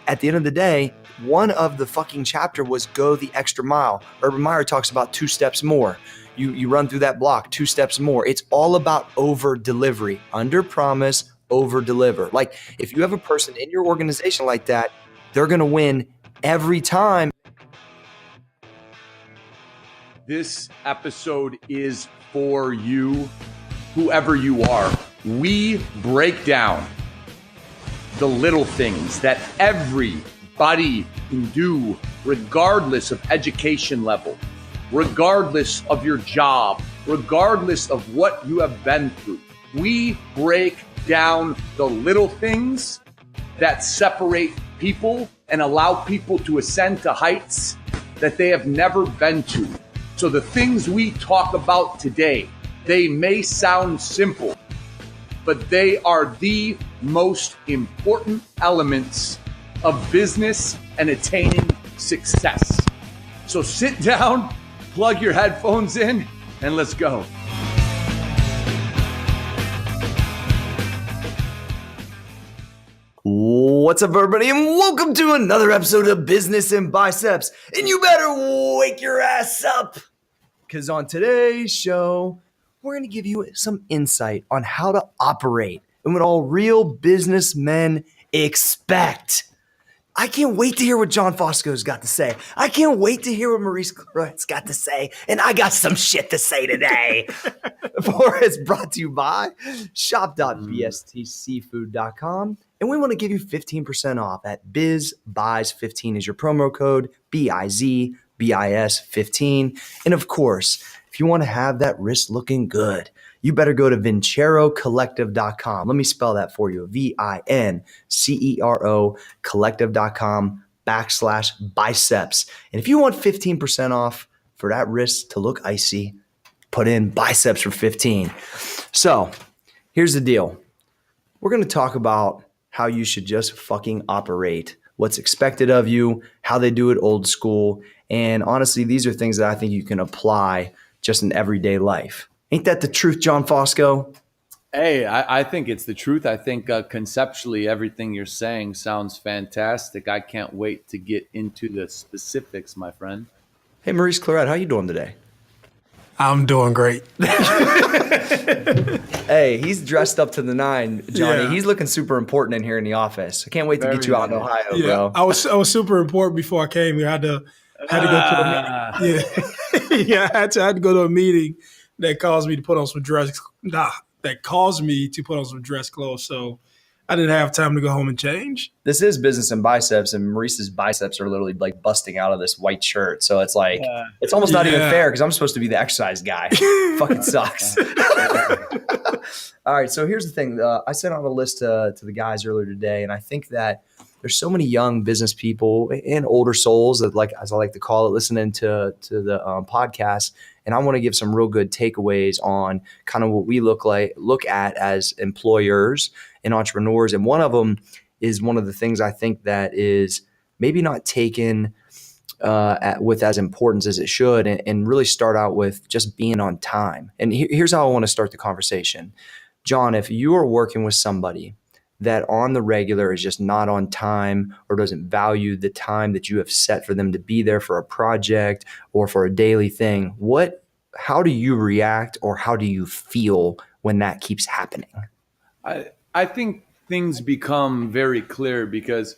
at the end of the day, one of the fucking chapter was go the extra mile. Urban Meyer talks about 2 steps more. You run through that block, 2 steps more. It's all about over delivery, under promise, over deliver. Like if you have a person in your organization like that, they're going to win every time. This episode is for you, whoever you are. We break down the little things that everybody can do, regardless of education level, regardless of your job, regardless of what you have been through. We break down the little things that separate people and allow people to ascend to heights that they have never been to. So the things we talk about today, they may sound simple, but they are the most important elements of business and attaining success. So sit down, plug your headphones in, and let's go. What's up, everybody, and welcome to another episode of Business and Biceps. And you better wake your ass up, because on today's show, we're going to give you some insight on how to operate and what all real businessmen expect. I can't wait to hear what John Fosco's got to say. I can't wait to hear what Maurice Claret's got to say. And I got some shit to say today. For it's brought to you by shop.bstseafood.com. And we want to give you 15% off at BizBiz15 is your promo code, BIZBIS15. And of course, if you want to have that wrist looking good, you better go to VinceroCollective.com. Let me spell that for you. VINCERO Collective.com/biceps. And if you want 15% off for that wrist to look icy, put in biceps for 15. So here's the deal. We're going to talk about how you should just fucking operate, what's expected of you, how they do it old school. And honestly, these are things that I think you can apply just in everyday life. Ain't that the truth, John Fosco? Hey, I think it's the truth. I think conceptually everything you're saying sounds fantastic. I can't wait to get into the specifics, my friend. Hey, Maurice Claret, how you doing today? I'm doing great. Hey, he's dressed up to the nine, Johnny. Yeah. He's looking super important in here in the office. I can't wait to get you out in Ohio, bro. I was super important before I came here. I had to go to a meeting. Yeah, I had to go to a meeting that caused me to put on some dress. Clothes. So I didn't have time to go home and change. This is Business and Biceps, and Maurice's biceps are literally like busting out of this white shirt. So it's like, it's almost not even fair because I'm supposed to be the exercise guy. Fucking sucks. All right. So here's the thing. I sent out a list to the guys earlier today, and I think that there's so many young business people and older souls that, like, as I like to call it, listening to the podcast. And I want to give some real good takeaways on kind of what we look at as employers and entrepreneurs. And one of them is one of the things I think that is maybe not taken with as importance as it should, and really start out with just being on time. And here's how I want to start the conversation. John, if you are working with somebody that on the regular is just not on time or doesn't value the time that you have set for them to be there for a project or for a daily thing, how do you react or how do you feel when that keeps happening? I think things become very clear because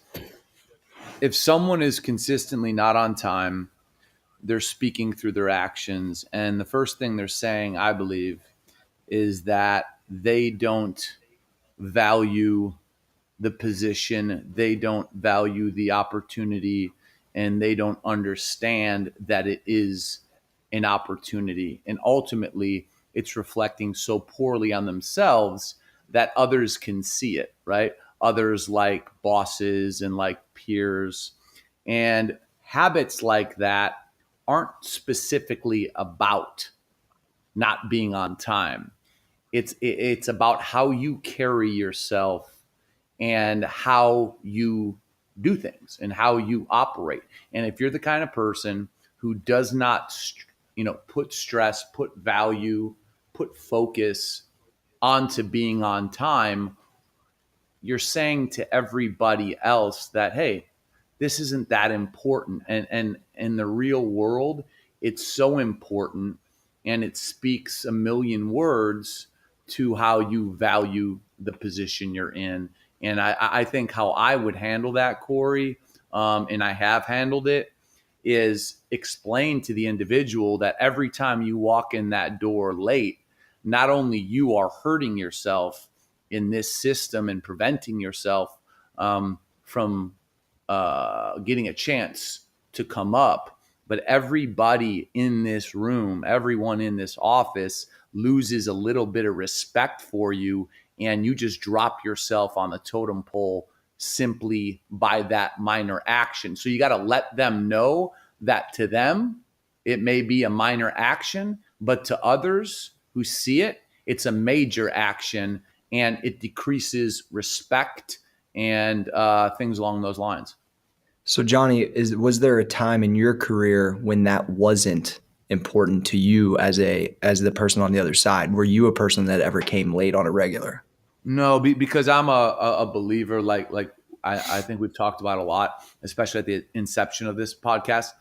if someone is consistently not on time, they're speaking through their actions. And the first thing they're saying, I believe, is that they don't value the position, they don't value the opportunity, and they don't understand that it is an opportunity. And ultimately, it's reflecting so poorly on themselves that others can see it, right? Others like bosses and like peers. And habits like that aren't specifically about not being on time. It's about how you carry yourself and how you do things and how you operate. And if you're the kind of person who does not, put stress, put value, put focus onto being on time, you're saying to everybody else that, hey, this isn't that important. And in the real world, it's so important, and it speaks a million words to how you value the position you're in. And I think how I would handle that, Corey, and I have handled it, is explain to the individual that every time you walk in that door late, not only you are hurting yourself in this system and preventing yourself from getting a chance to come up, but everybody in this room, everyone in this office loses a little bit of respect for you, and you just drop yourself on the totem pole simply by that minor action. So you got to let them know that to them, it may be a minor action, but to others who see it, it's a major action, and it decreases respect and things along those lines. So Johnny, was there a time in your career when that wasn't important to you as the person on the other side? Were you a person that ever came late on a regular? No, because I'm a believer, like I think we've talked about a lot, especially at the inception of this podcast,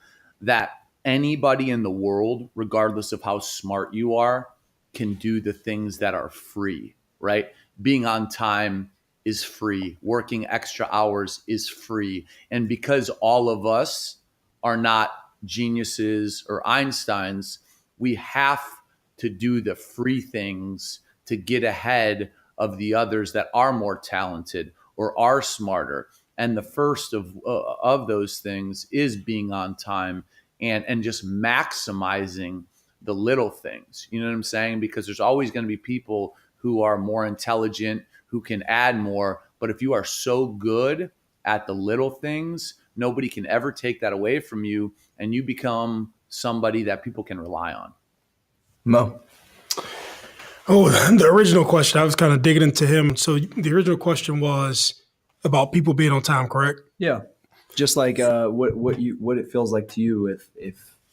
that anybody in the world, regardless of how smart you are, can do the things that are free, right? Being on time is free. Working extra hours is free. And because all of us are not geniuses or Einsteins, we have to do the free things to get ahead of the others that are more talented or are smarter. And the first of those things is being on time and just maximizing the little things. You know what I'm saying? Because there's always going to be people who are more intelligent, who can add more. But if you are so good at the little things, nobody can ever take that away from you, and you become somebody that people can rely on. Mo? Oh, the original question, I was kind of digging into him. So the original question was about people being on time, correct? Yeah. Just like what it feels like to you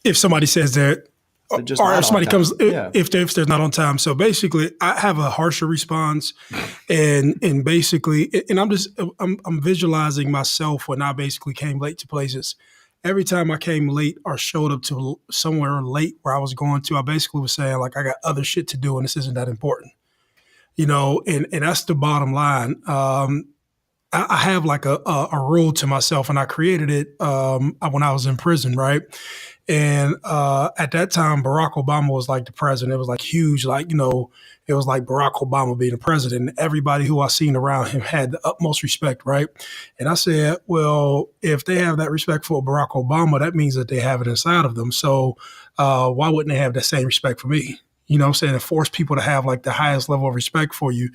if somebody says that, or if somebody comes, if they're not on time. So basically, I have a harsher response, and basically, and I'm visualizing myself when I basically came late to places. Every time I came late or showed up to somewhere late where I was going to, I basically was saying, like, I got other shit to do and this isn't that important, and that's the bottom line. I have like a rule to myself, and I created it when I was in prison, right? And at that time, Barack Obama was like the president. It was like huge, like, it was like Barack Obama being the president. Everybody who I seen around him had the utmost respect, right? And I said, well, if they have that respect for Barack Obama, that means that they have it inside of them. So why wouldn't they have that same respect for me? You know what I'm saying? It forced people to have like the highest level of respect for you.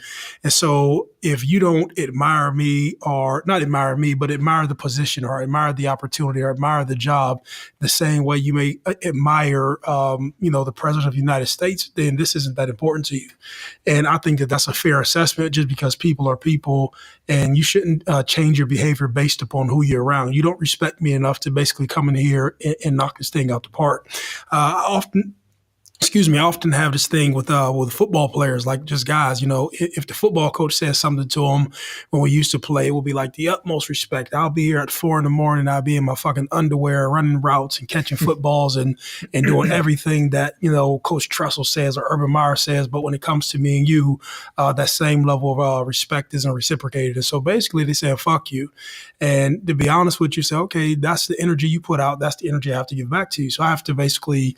And so if you don't admire me, or not admire me, but admire the position or admire the opportunity or admire the job the same way you may admire, the president of the United States, then this isn't that important to you. And I think that that's a fair assessment, just because people are people, and you shouldn't change your behavior based upon who you're around. You don't respect me enough to basically come in here and knock this thing out the park. I often have this thing with football players, like just guys, if the football coach says something to them when we used to play, it will be like the utmost respect. I'll be here at 4 a.m. I'll be in my fucking underwear, running routes and catching footballs and doing everything that, Coach Tressel says or Urban Meyer says. But when it comes to me and you, that same level of respect isn't reciprocated. And so basically they say, fuck you. And to be honest with you, say, okay, that's the energy you put out. That's the energy I have to give back to you. So I have to basically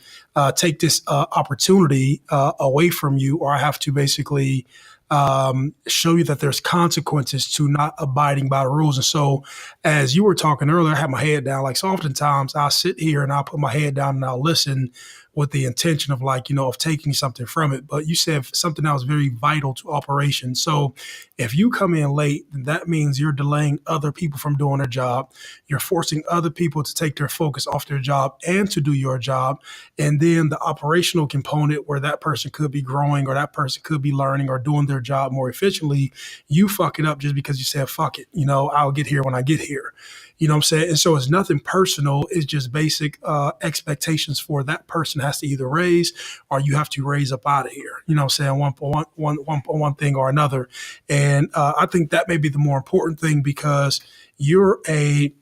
take this opportunity away from you, or I have to basically show you that there's consequences to not abiding by the rules. And so as you were talking earlier, I had my head down. Like, so oftentimes I'll sit here and I'll put my head down and I'll listen with the intention of of taking something from it. But you said something that was very vital to operations. So if you come in late, then that means you're delaying other people from doing their job. You're forcing other people to take their focus off their job and to do your job. And then the operational component where that person could be growing or that person could be learning or doing their job more efficiently, you fuck it up just because you said, fuck it. I'll get here when I get here. You know what I'm saying? And so it's nothing personal. It's just basic expectations for that person has to either raise or you have to raise up out of here. You know what I'm saying? One thing or another. And I think that may be the more important thing, because you're a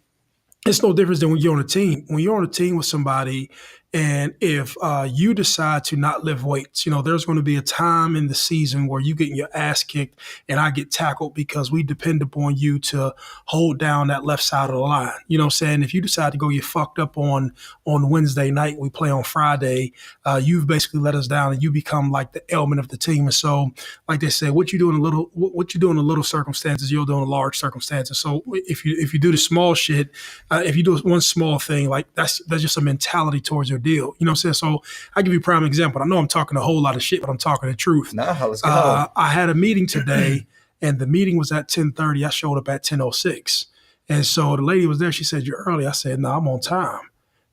it's no difference than when you're on a team. When you're on a team with somebody, and if you decide to not lift weights, there's going to be a time in the season where you get your ass kicked and I get tackled because we depend upon you to hold down that left side of the line. You know what I'm saying? If you decide to go get fucked up on Wednesday night, we play on Friday, you've basically let us down and you become like the element of the team. And so, like they say, what you do in a little circumstances, you'll do in large circumstances. So if you do the small shit, if you do one small thing, like that's just a mentality towards your deal. You know what I'm saying? So I give you a prime example. I know I'm talking a whole lot of shit, but I'm talking the truth. No, let's go. I had a meeting today, and the meeting was at 10:30. I showed up at 10:06. And so the lady was there. She said, "You're early." I said, "No, I'm on time."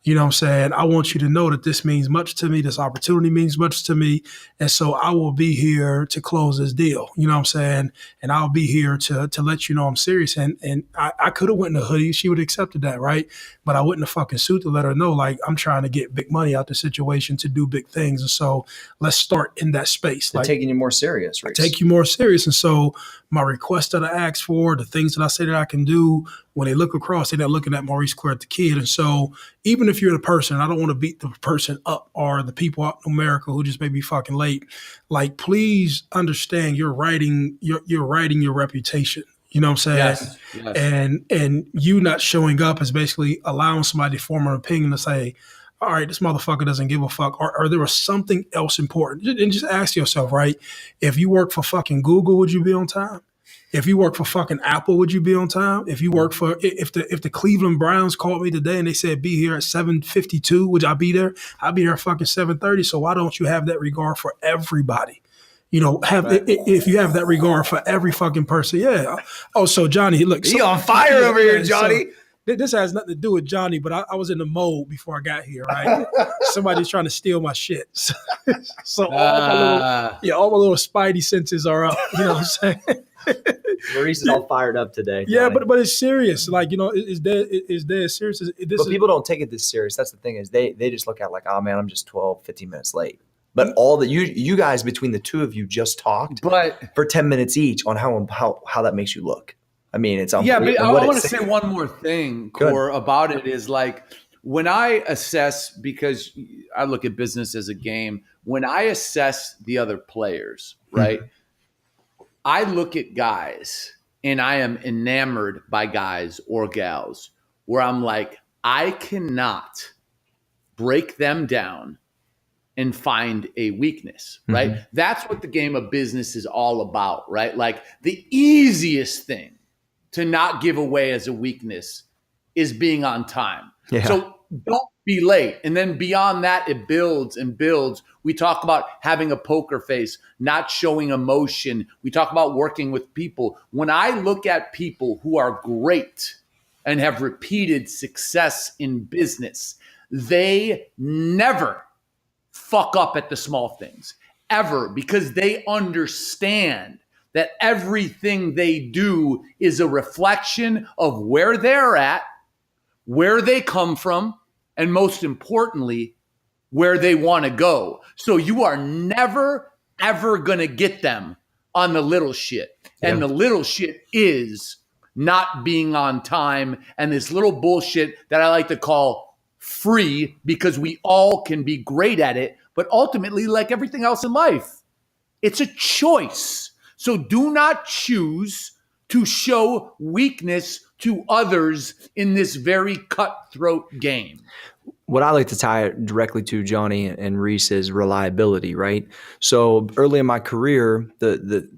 You know what I'm saying? I want you to know that this means much to me. This opportunity means much to me. And so I will be here to close this deal. You know what I'm saying? And I'll be here to let you know I'm serious. And I could have went in a hoodie. She would have accepted that, right? But I went in a fucking suit to let her know, like, I'm trying to get big money out the situation to do big things. And so let's start in that space. They're taking you more serious, Reese. Take you more serious. And so my request that I ask for, the things that I say that I can do, when they look across, they're not looking at Maurice Claret, the kid. And so even if you're the person, I don't want to beat the person up or the people out in America who just may be fucking late. Like, please understand you're writing your reputation. You know what I'm saying? Yes. And you not showing up is basically allowing somebody to form an opinion to say, all right, this motherfucker doesn't give a fuck. Or there was something else important. And just ask yourself, right? If you work for fucking Google, would you be on time? If you work for fucking Apple, would you be on time? If you work for, if the Cleveland Browns called me today and they said be here at 7:52, would I be there? I'd be there at fucking 7:30. So why don't you have that regard for everybody? If you have that regard for every fucking person, yeah. Oh, so Johnny, look, you on fire over here, Johnny. So, this has nothing to do with Johnny, but I was in the mode before I got here, right? Somebody's trying to steal my shit. So all my little spidey senses are up. You know what I'm saying? Maurice is all fired up today. Yeah, but it's serious. Like, it's dead serious. But people don't take it this serious. That's the thing is they just look at it like, oh man, I'm just 12, 15 minutes late. But all that you guys between the two of you just talked for 10 minutes each on how that makes you look. I mean, it's unbelievable. Yeah, but I want to say one more thing, Core, about it is like when I assess, because I look at business as a game, when I assess the other players, right? I look at guys and I am enamored by guys or gals where I'm like, I cannot break them down and find a weakness, right? That's what the game of business is all about, right? Like the easiest thing to not give away as a weakness is being on time. Yeah. So don't be late. And then beyond that, it builds and builds. We talk about having a poker face, not showing emotion. We talk about working with people. When I look at people who are great and have repeated success in business, they never fuck up at the small things, ever, because they understand that everything they do is a reflection of where they're at, where they come from, and most importantly, where they want to go. So you are never, ever going to get them on the little shit. And the little shit is not being on time and this little bullshit that I like to call free, because we all can be great at it. But ultimately, like everything else in life, it's a choice. So do not choose to show weakness to others in this very cutthroat game. What I like to tie it directly to, Johnny and Reese, is reliability, right? So early in my career, the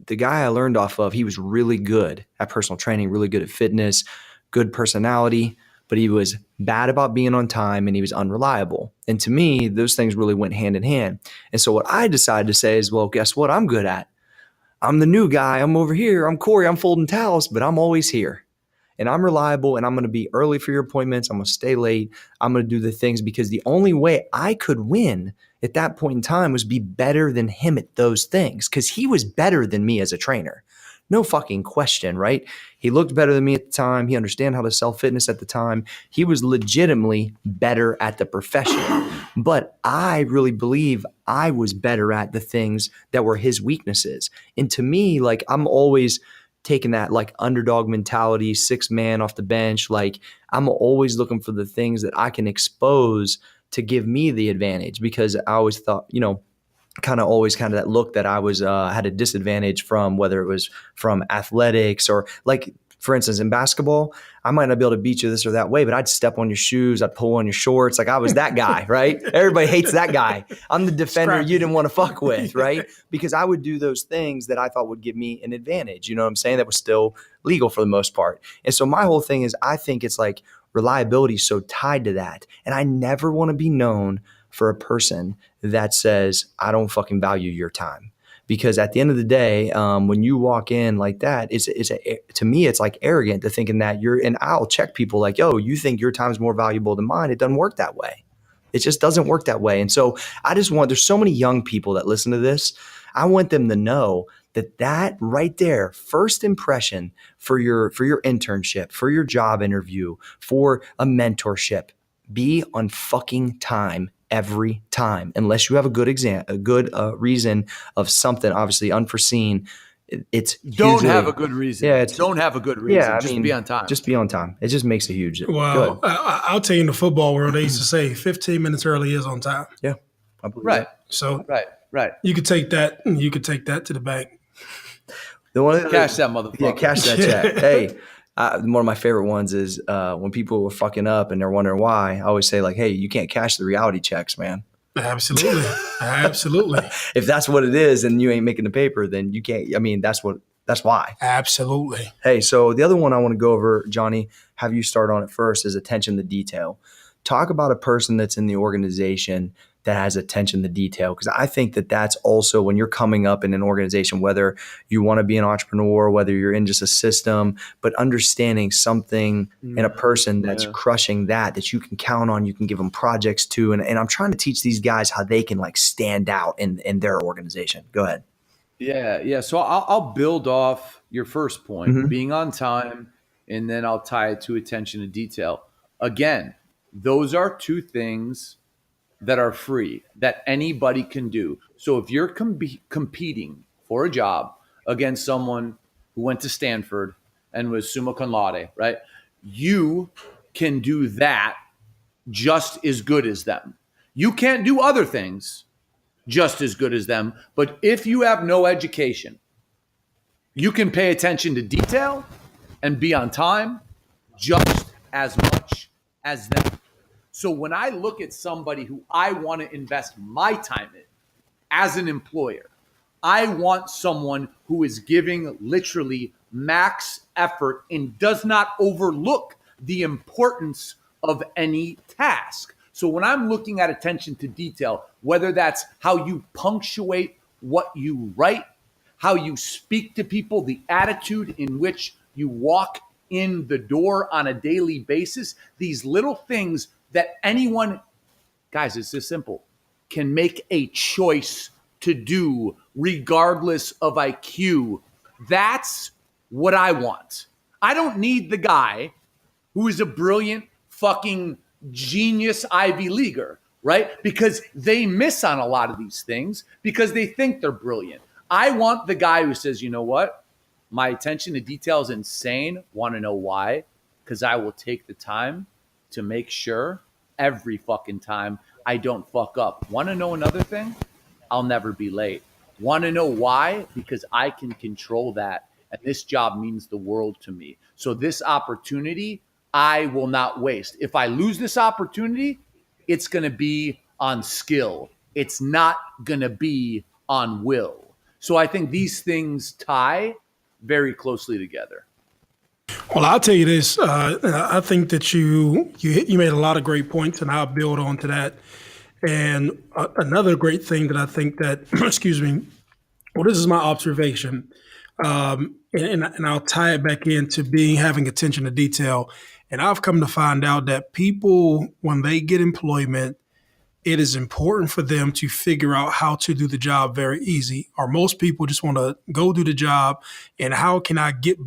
guy I learned off of, he was really good at personal training, really good at fitness, good personality, but he was bad about being on time and he was unreliable. And to me, those things really went hand in hand. And so what I decided to say is, well, guess what I'm good at? I'm the new guy. I'm over here. I'm Corey. I'm folding towels, but I'm always here. And I'm reliable, and I'm going to be early for your appointments. I'm going to stay late. I'm going to do the things, because the only way I could win at that point in time was be better than him at those things, because he was better than me as a trainer. No fucking question, right? He looked better than me at the time. He understood how to sell fitness at the time. He was legitimately better at the profession. But I really believe I was better at the things that were his weaknesses. And to me, like, I'm always taking that like underdog mentality, 6-man off the bench. Like I'm always looking for the things that I can expose to give me the advantage, because I always thought, kind of that look that I was had a disadvantage from, whether it was from athletics or like, for instance, in basketball, I might not be able to beat you this or that way, but I'd step on your shoes, I'd pull on your shorts. Like I was that guy, right? Everybody hates that guy. I'm the defender you didn't want to fuck with, right? Because I would do those things that I thought would give me an advantage. You know what I'm saying? That was still legal for the most part. And so my whole thing is, I think it's like reliability is so tied to that. And I never want to be known for a person that says, I don't fucking value your time. Because at the end of the day, when you walk in like that, to me, it's like arrogant to thinking that and I'll check people like, yo, you think your time is more valuable than mine? It doesn't work that way. It just doesn't work that way. And so there's so many young people that listen to this. I want them to know that right there, first impression for your internship, for your job interview, for a mentorship, be on fucking time every time, unless you have a good reason of something obviously unforeseen. Don't have a good reason. Yeah, don't have a good reason. Yeah, be on time. Just be on time. It just makes a huge. Well, I'll tell you, in the football world, they used to say 15 minutes early is on time. Yeah, I believe right. That. So right. You could take that. You could take that to the bank. Cash that motherfucker. Yeah, cash that check. Hey. One of my favorite ones is when people were fucking up and they're wondering why. I always say like, hey, you can't cash the reality checks, man. Absolutely. Absolutely. If that's what it is and you ain't making the paper, then you can't. I mean, that's why. Absolutely. Hey, so the other one I want to go over, Johnny, have you start on it first, is attention to detail. Talk about a person that's in the organization that has attention to detail. Because I think that's also when you're coming up in an organization, whether you want to be an entrepreneur, whether you're in just a system, but understanding something in a person that's crushing that you can count on, you can give them projects to. And I'm trying to teach these guys how they can like stand out in their organization. Go ahead. Yeah. So I'll build off your first point, being on time, and then I'll tie it to attention to detail. Again, those are two things that are free, that anybody can do. So if you're competing for a job against someone who went to Stanford and was summa cum laude, right? You can do that just as good as them. You can't do other things just as good as them. But if you have no education, you can pay attention to detail and be on time just as much as them. So when I look at somebody who I want to invest my time in as an employer, I want someone who is giving literally max effort and does not overlook the importance of any task. So when I'm looking at attention to detail, whether that's how you punctuate what you write, how you speak to people, the attitude in which you walk in the door on a daily basis, these little things that anyone, guys, it's this simple, can make a choice to do regardless of IQ. That's what I want. I don't need the guy who is a brilliant fucking genius Ivy Leaguer, right? Because they miss on a lot of these things because they think they're brilliant. I want the guy who says, you know what? My attention to detail is insane. Want to know why? Because I will take the time to make sure every fucking time I don't fuck up. Want to know another thing? I'll never be late. Want to know why? Because I can control that. And this job means the world to me. So this opportunity, I will not waste. If I lose this opportunity, it's going to be on skill. It's not going to be on will. So I think these things tie very closely together. Well, I'll tell you this. I think that you made a lot of great points, and I'll build on to that. And another great thing that I think that, excuse me, well, this is my observation, and I'll tie it back into having attention to detail. And I've come to find out that people, when they get employment, it is important for them to figure out how to do the job very easy. Or most people just want to go do the job and how can I get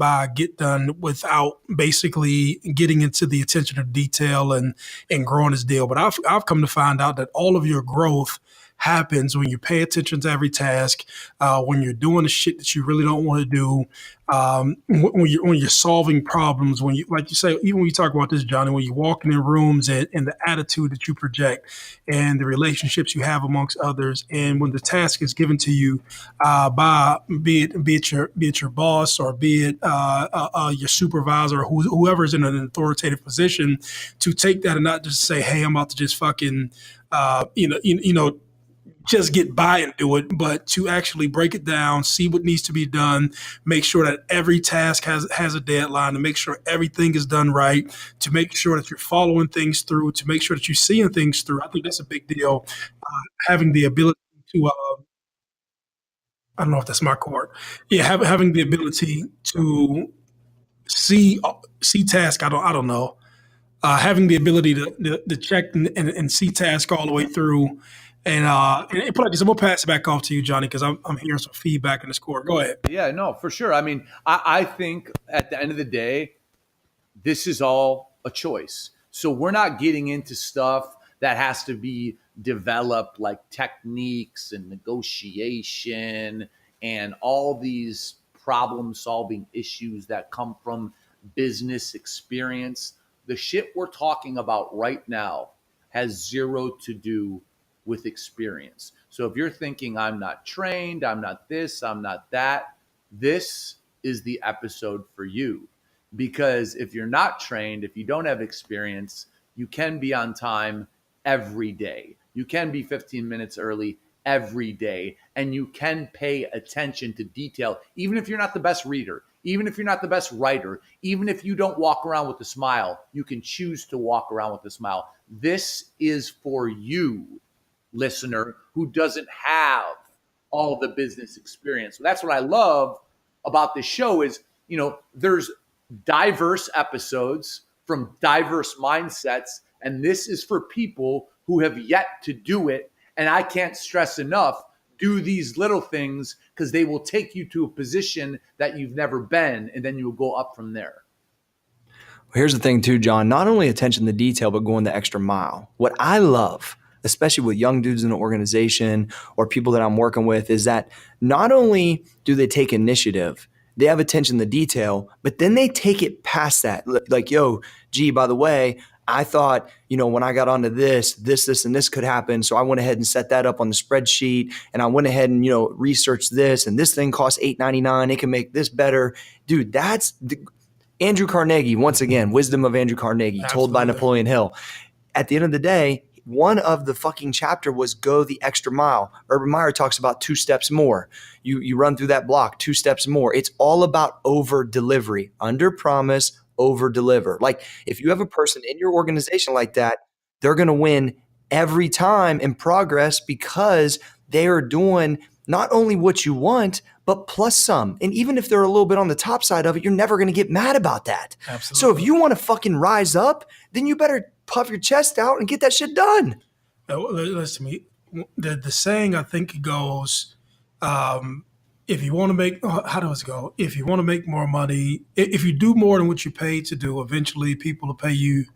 done without basically getting into the attention to detail and growing this deal. But I've come to find out that all of your growth happens when you pay attention to every task, when you're doing the shit that you really don't want to do, when you're solving problems, when you, like you say, even when you talk about this, Johnny, when you're walking in rooms and the attitude that you project and the relationships you have amongst others, and when the task is given to you by be it your boss or be it your supervisor or whoever's in an authoritative position, to take that and not just say, "Hey, I'm about to just fucking," just get by and do it, but to actually break it down, see what needs to be done, make sure that every task has a deadline, to make sure everything is done right, to make sure that you're following things through, to make sure that you're seeing things through. I think that's a big deal. Having the ability to, I don't know if that's my court. Yeah, having the ability to see task. I don't know. Having the ability to check and see task all the way through. And put like this, I'm gonna pass it back off to you, Johnny, because I'm hearing some feedback in the score. Go ahead. Yeah, no, for sure. I mean, I think at the end of the day, this is all a choice. So we're not getting into stuff that has to be developed, like techniques and negotiation and all these problem solving issues that come from business experience. The shit we're talking about right now has zero to do with experience. So if you're thinking, I'm not trained, I'm not this, I'm not that, this is the episode for you. Because if you're not trained, if you don't have experience, you can be on time every day. You can be 15 minutes early every day, and you can pay attention to detail, even if you're not the best reader, even if you're not the best writer, even if you don't walk around with a smile, you can choose to walk around with a smile. This is for you, listener, who doesn't have all the business experience. So that's what I love about this show is, there's diverse episodes from diverse mindsets, and this is for people who have yet to do it. And I can't stress enough, do these little things because they will take you to a position that you've never been, and then you'll go up from there. Here's the thing too, John, not only attention to detail, but going the extra mile. What I love, especially with young dudes in an organization or people that I'm working with, is that not only do they take initiative, they have attention to detail, but then they take it past that. Like, yo, gee, by the way, I thought, when I got onto this, and this could happen. So I went ahead and set that up on the spreadsheet, and I went ahead and, researched this, and this thing costs $8.99. It can make this better. Dude, that's Andrew Carnegie, once again, wisdom of Andrew Carnegie, Absolutely. Told by Napoleon Hill. At the end of the day, one of the fucking chapter was go the extra mile. Urban Meyer talks about 2 steps more. You run through that block, 2 steps more. It's all about over delivery, under promise, over deliver. Like if you have a person in your organization like that, they're going to win every time in progress because they are doing not only what you want, but plus some. And even if they're a little bit on the top side of it, you're never going to get mad about that. Absolutely. So if you want to fucking rise up, then you better puff your chest out and get that shit done. Listen to me. The saying, I think, goes, if you want to make, how does it go? If you want to make more money, if you do more than what you paid to do, eventually people will pay you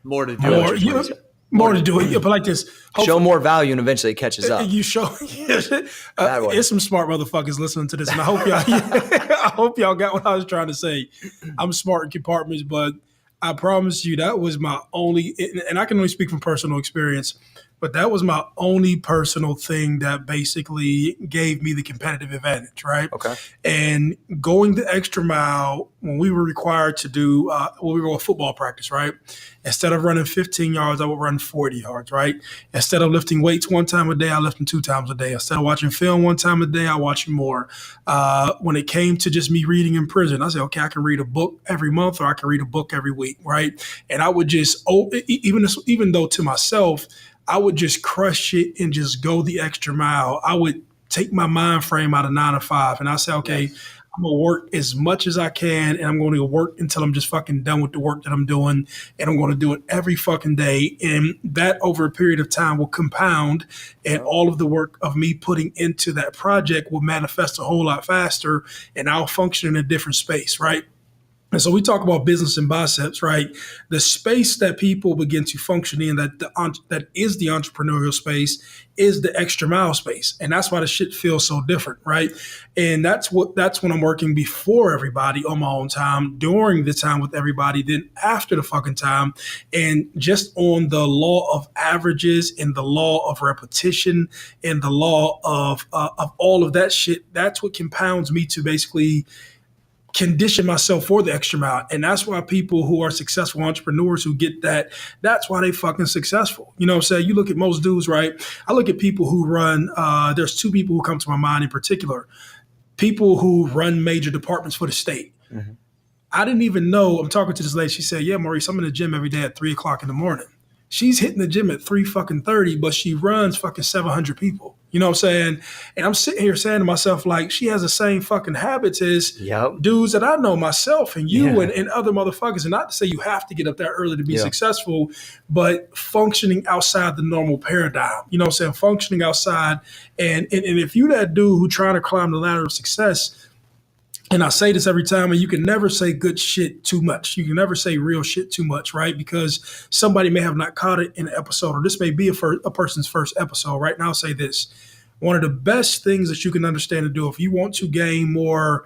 more to do it. More to do it. But like this. Show more value and eventually it catches up. You show. There's some smart motherfuckers listening to this, and I hope y'all got what I was trying to say. I'm smart in compartments, but I promise you that was my only, and I can only speak from personal experience, but that was my only personal thing that basically gave me the competitive advantage, right? Okay. And going the extra mile when we were required to do, when we were on football practice, right? Instead of running 15 yards, I would run 40 yards, right? Instead of lifting weights 1 time a day, I lift them 2 times a day. Instead of watching film 1 time a day, I watch more. When it came to just me reading in prison, I said, okay, I can read a book every month or I can read a book every week, right? And I would just, even though to myself, I would just crush it and just go the extra mile. I would take my mind frame out of 9 to 5 and I say, okay, yes. I'm going to work as much as I can and I'm going to work until I'm just fucking done with the work that I'm doing. And I'm going to do it every fucking day. And that over a period of time will compound and all of the work of me putting into that project will manifest a whole lot faster and I'll function in a different space, right? And so we talk about business and biceps, right? The space that people begin to function in, that is the entrepreneurial space, is the extra mile space, and that's why the shit feels so different, right? And that's when I'm working before everybody on my own time, during the time with everybody, then after the fucking time, and just on the law of averages and the law of repetition and the law of all of that shit. That's what compounds me to basically condition myself for the extra mile. And that's why people who are successful entrepreneurs who get that, that's why they fucking successful. You know what I'm saying? You look at most dudes, right? I look at people who run, there's two people who come to my mind in particular. People who run major departments for the state. Mm-hmm. I didn't even know, I'm talking to this lady, she said, yeah, Maurice, I'm in the gym every day at 3:00 in the morning. She's hitting the gym at 3:30, but she runs fucking 700 people. You know what I'm saying? And I'm sitting here saying to myself, like, she has the same fucking habits as dudes that I know, myself and you and other motherfuckers. And not to say you have to get up that early to be successful, but functioning outside the normal paradigm. You know what I'm saying? Functioning outside. And if you that dude who trying to climb the ladder of success, and I say this every time, and you can never say good shit too much. You can never say real shit too much, right? Because somebody may have not caught it in an episode, or this may be a person's first episode. Right now, I'll say this. One of the best things that you can understand to do if you want to gain more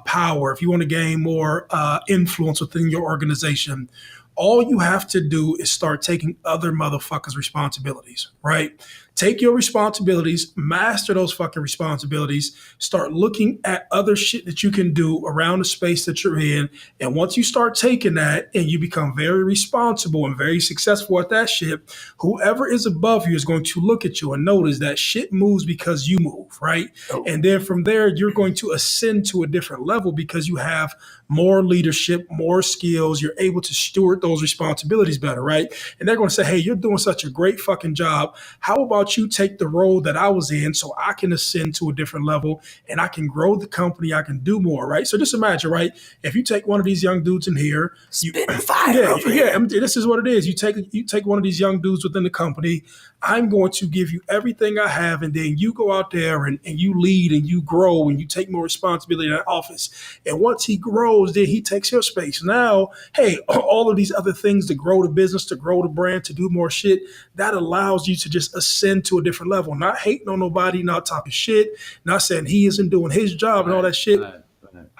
power, if you want to gain more influence within your organization, all you have to do is start taking other motherfuckers' responsibilities, right? Take your responsibilities, master those fucking responsibilities, start looking at other shit that you can do around the space that you're in. And once you start taking that and you become very responsible and very successful at that shit, whoever is above you is going to look at you and notice that shit moves because you move, right? Oh. And then from there, you're going to ascend to a different level because you have more leadership, more skills. You're able to steward those responsibilities better, right? And they're going to say, hey, you're doing such a great fucking job. How about you take the role that I was in so I can ascend to a different level and I can grow the company, I can do more, right? So just imagine, right? If you take one of these young dudes in here, this is what it is. You take one of these young dudes within the company, I'm going to give you everything I have, and then you go out there and you lead and you grow and you take more responsibility in that office. And once he grows, then he takes your space. Now, hey, all of these other things to grow the business, to grow the brand, to do more shit, that allows you to just ascend to a different level. Not hating on nobody, not talking shit, not saying he isn't doing his job and all that shit.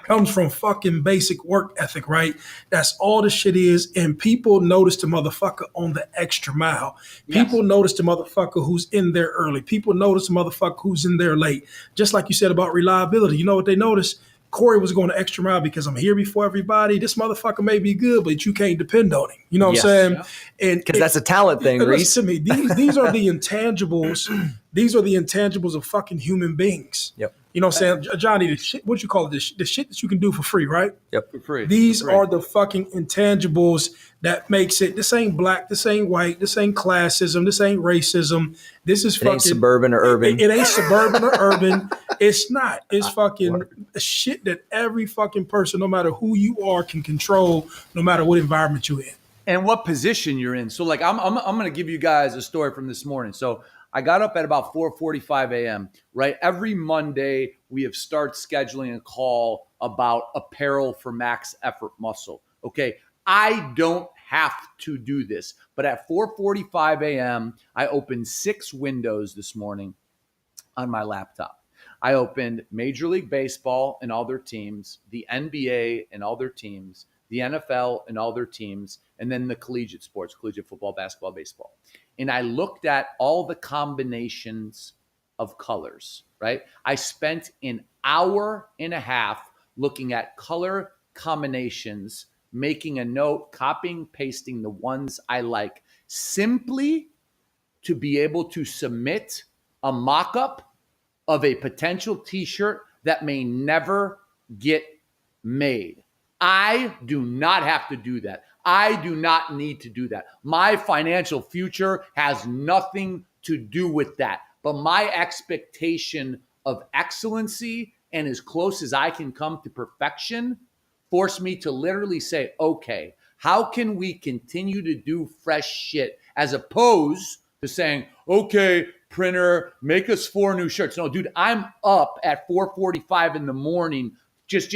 Comes from fucking basic work ethic, right? That's all the shit is. And people notice the motherfucker on the extra mile. People notice the motherfucker who's in there early. People notice the motherfucker who's in there late. Just like you said about reliability. You know what they notice? Corey was going the extra mile because I'm here before everybody. This motherfucker may be good, but you can't depend on him. You know what I'm saying? Yeah. And because that's a talent thing, Reese. To me, these are the intangibles. These are the intangibles of fucking human beings. Yep. You know what I'm saying? Johnny, the shit, what you call it? The shit that you can do for free, right? Yep. For free. These are the fucking intangibles that makes it. This ain't black. This ain't white. This ain't classism. This ain't racism. This is fucking. It ain't suburban or urban. It ain't suburban or urban. It's not. It's fucking shit that every fucking person, no matter who you are, can control, no matter what environment you're in. And what position you're in. So like I'm going to give you guys a story from this morning. So I got up at about 4:45 a.m., right? Every Monday, we have started scheduling a call about apparel for max effort muscle. Okay, I don't have to do this, but at 4:45 a.m., I opened 6 windows this morning on my laptop. I opened Major League Baseball and all their teams, the NBA and all their teams, the NFL and all their teams, and then the collegiate sports, collegiate football, basketball, baseball. And I looked at all the combinations of colors, right? I spent an hour and a half looking at color combinations, making a note, copying, pasting the ones I like, simply to be able to submit a mock-up of a potential t-shirt that may never get made. I do not have to do that. I do not need to do that. My financial future has nothing to do with that. But my expectation of excellency and as close as I can come to perfection forced me to literally say, okay, how can we continue to do fresh shit as opposed to saying, okay, printer, make us 4 new shirts. No, dude, I'm up at 4:45 in the morning just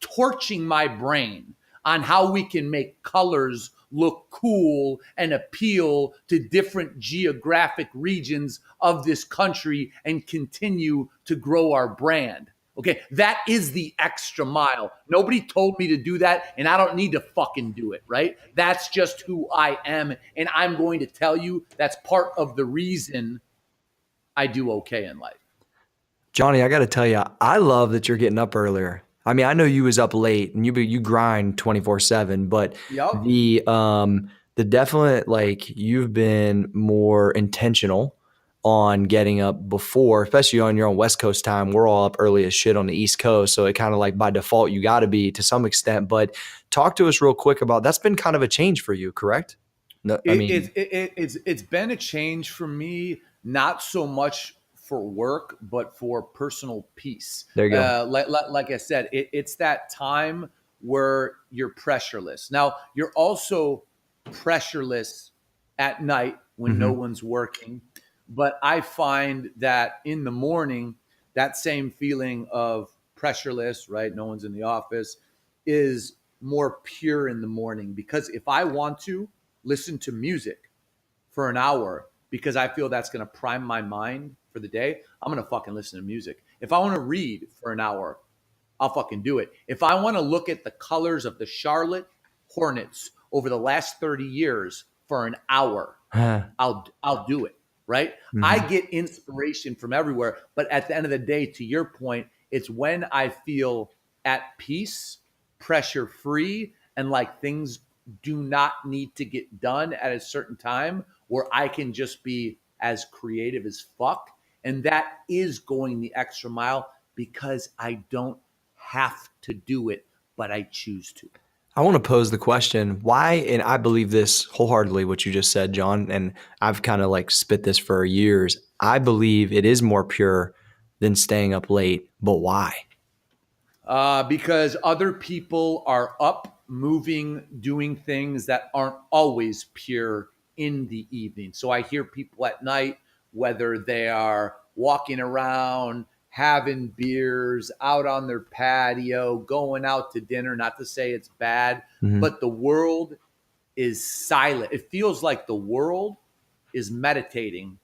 torching my brain on how we can make colors look cool and appeal to different geographic regions of this country and continue to grow our brand. Okay, that is the extra mile. Nobody told me to do that, and I don't need to fucking do it, right? That's just who I am, and I'm going to tell you that's part of the reason I do okay in life. Johnny, I got to tell you, I love that you're getting up earlier. I mean, I know you was up late and you grind 24/7, but Yep. the definite, like, you've been more intentional on getting up before, especially on your own West Coast time. We're all up early as shit on the East Coast, so it kind of like by default you got to be to some extent. But talk to us real quick about that's been kind of a change for you, correct? No, It's been a change for me, not so much for work, but for personal peace. There you go. Like I said, it's that time where you're pressureless. Now, you're also pressureless at night when no one's working. But I find that in the morning, that same feeling of pressureless, right? No one's in the office, is more pure in the morning. Because if I want to listen to music for an hour because I feel that's going to prime my mind for the day, I'm going to fucking listen to music. If I want to read for an hour, I'll fucking do it. If I want to look at the colors of the Charlotte Hornets over the last 30 years for an hour, I'll do it, right? I get inspiration from everywhere. But at the end of the day, to your point, it's when I feel at peace, pressure free, and like things do not need to get done at a certain time where I can just be as creative as fuck. And that is going the extra mile because I don't have to do it, but I choose to. I want to pose the question, why, and I believe this wholeheartedly, what you just said, John, and I've kind of like spit this for years. I believe it is more pure than staying up late, but why? Because other people are up, moving, doing things that aren't always pure in the evening. So I hear people at night, whether they are walking around, having beers, out on their patio, going out to dinner, not to say it's bad, but the world is silent. It feels like the world is meditating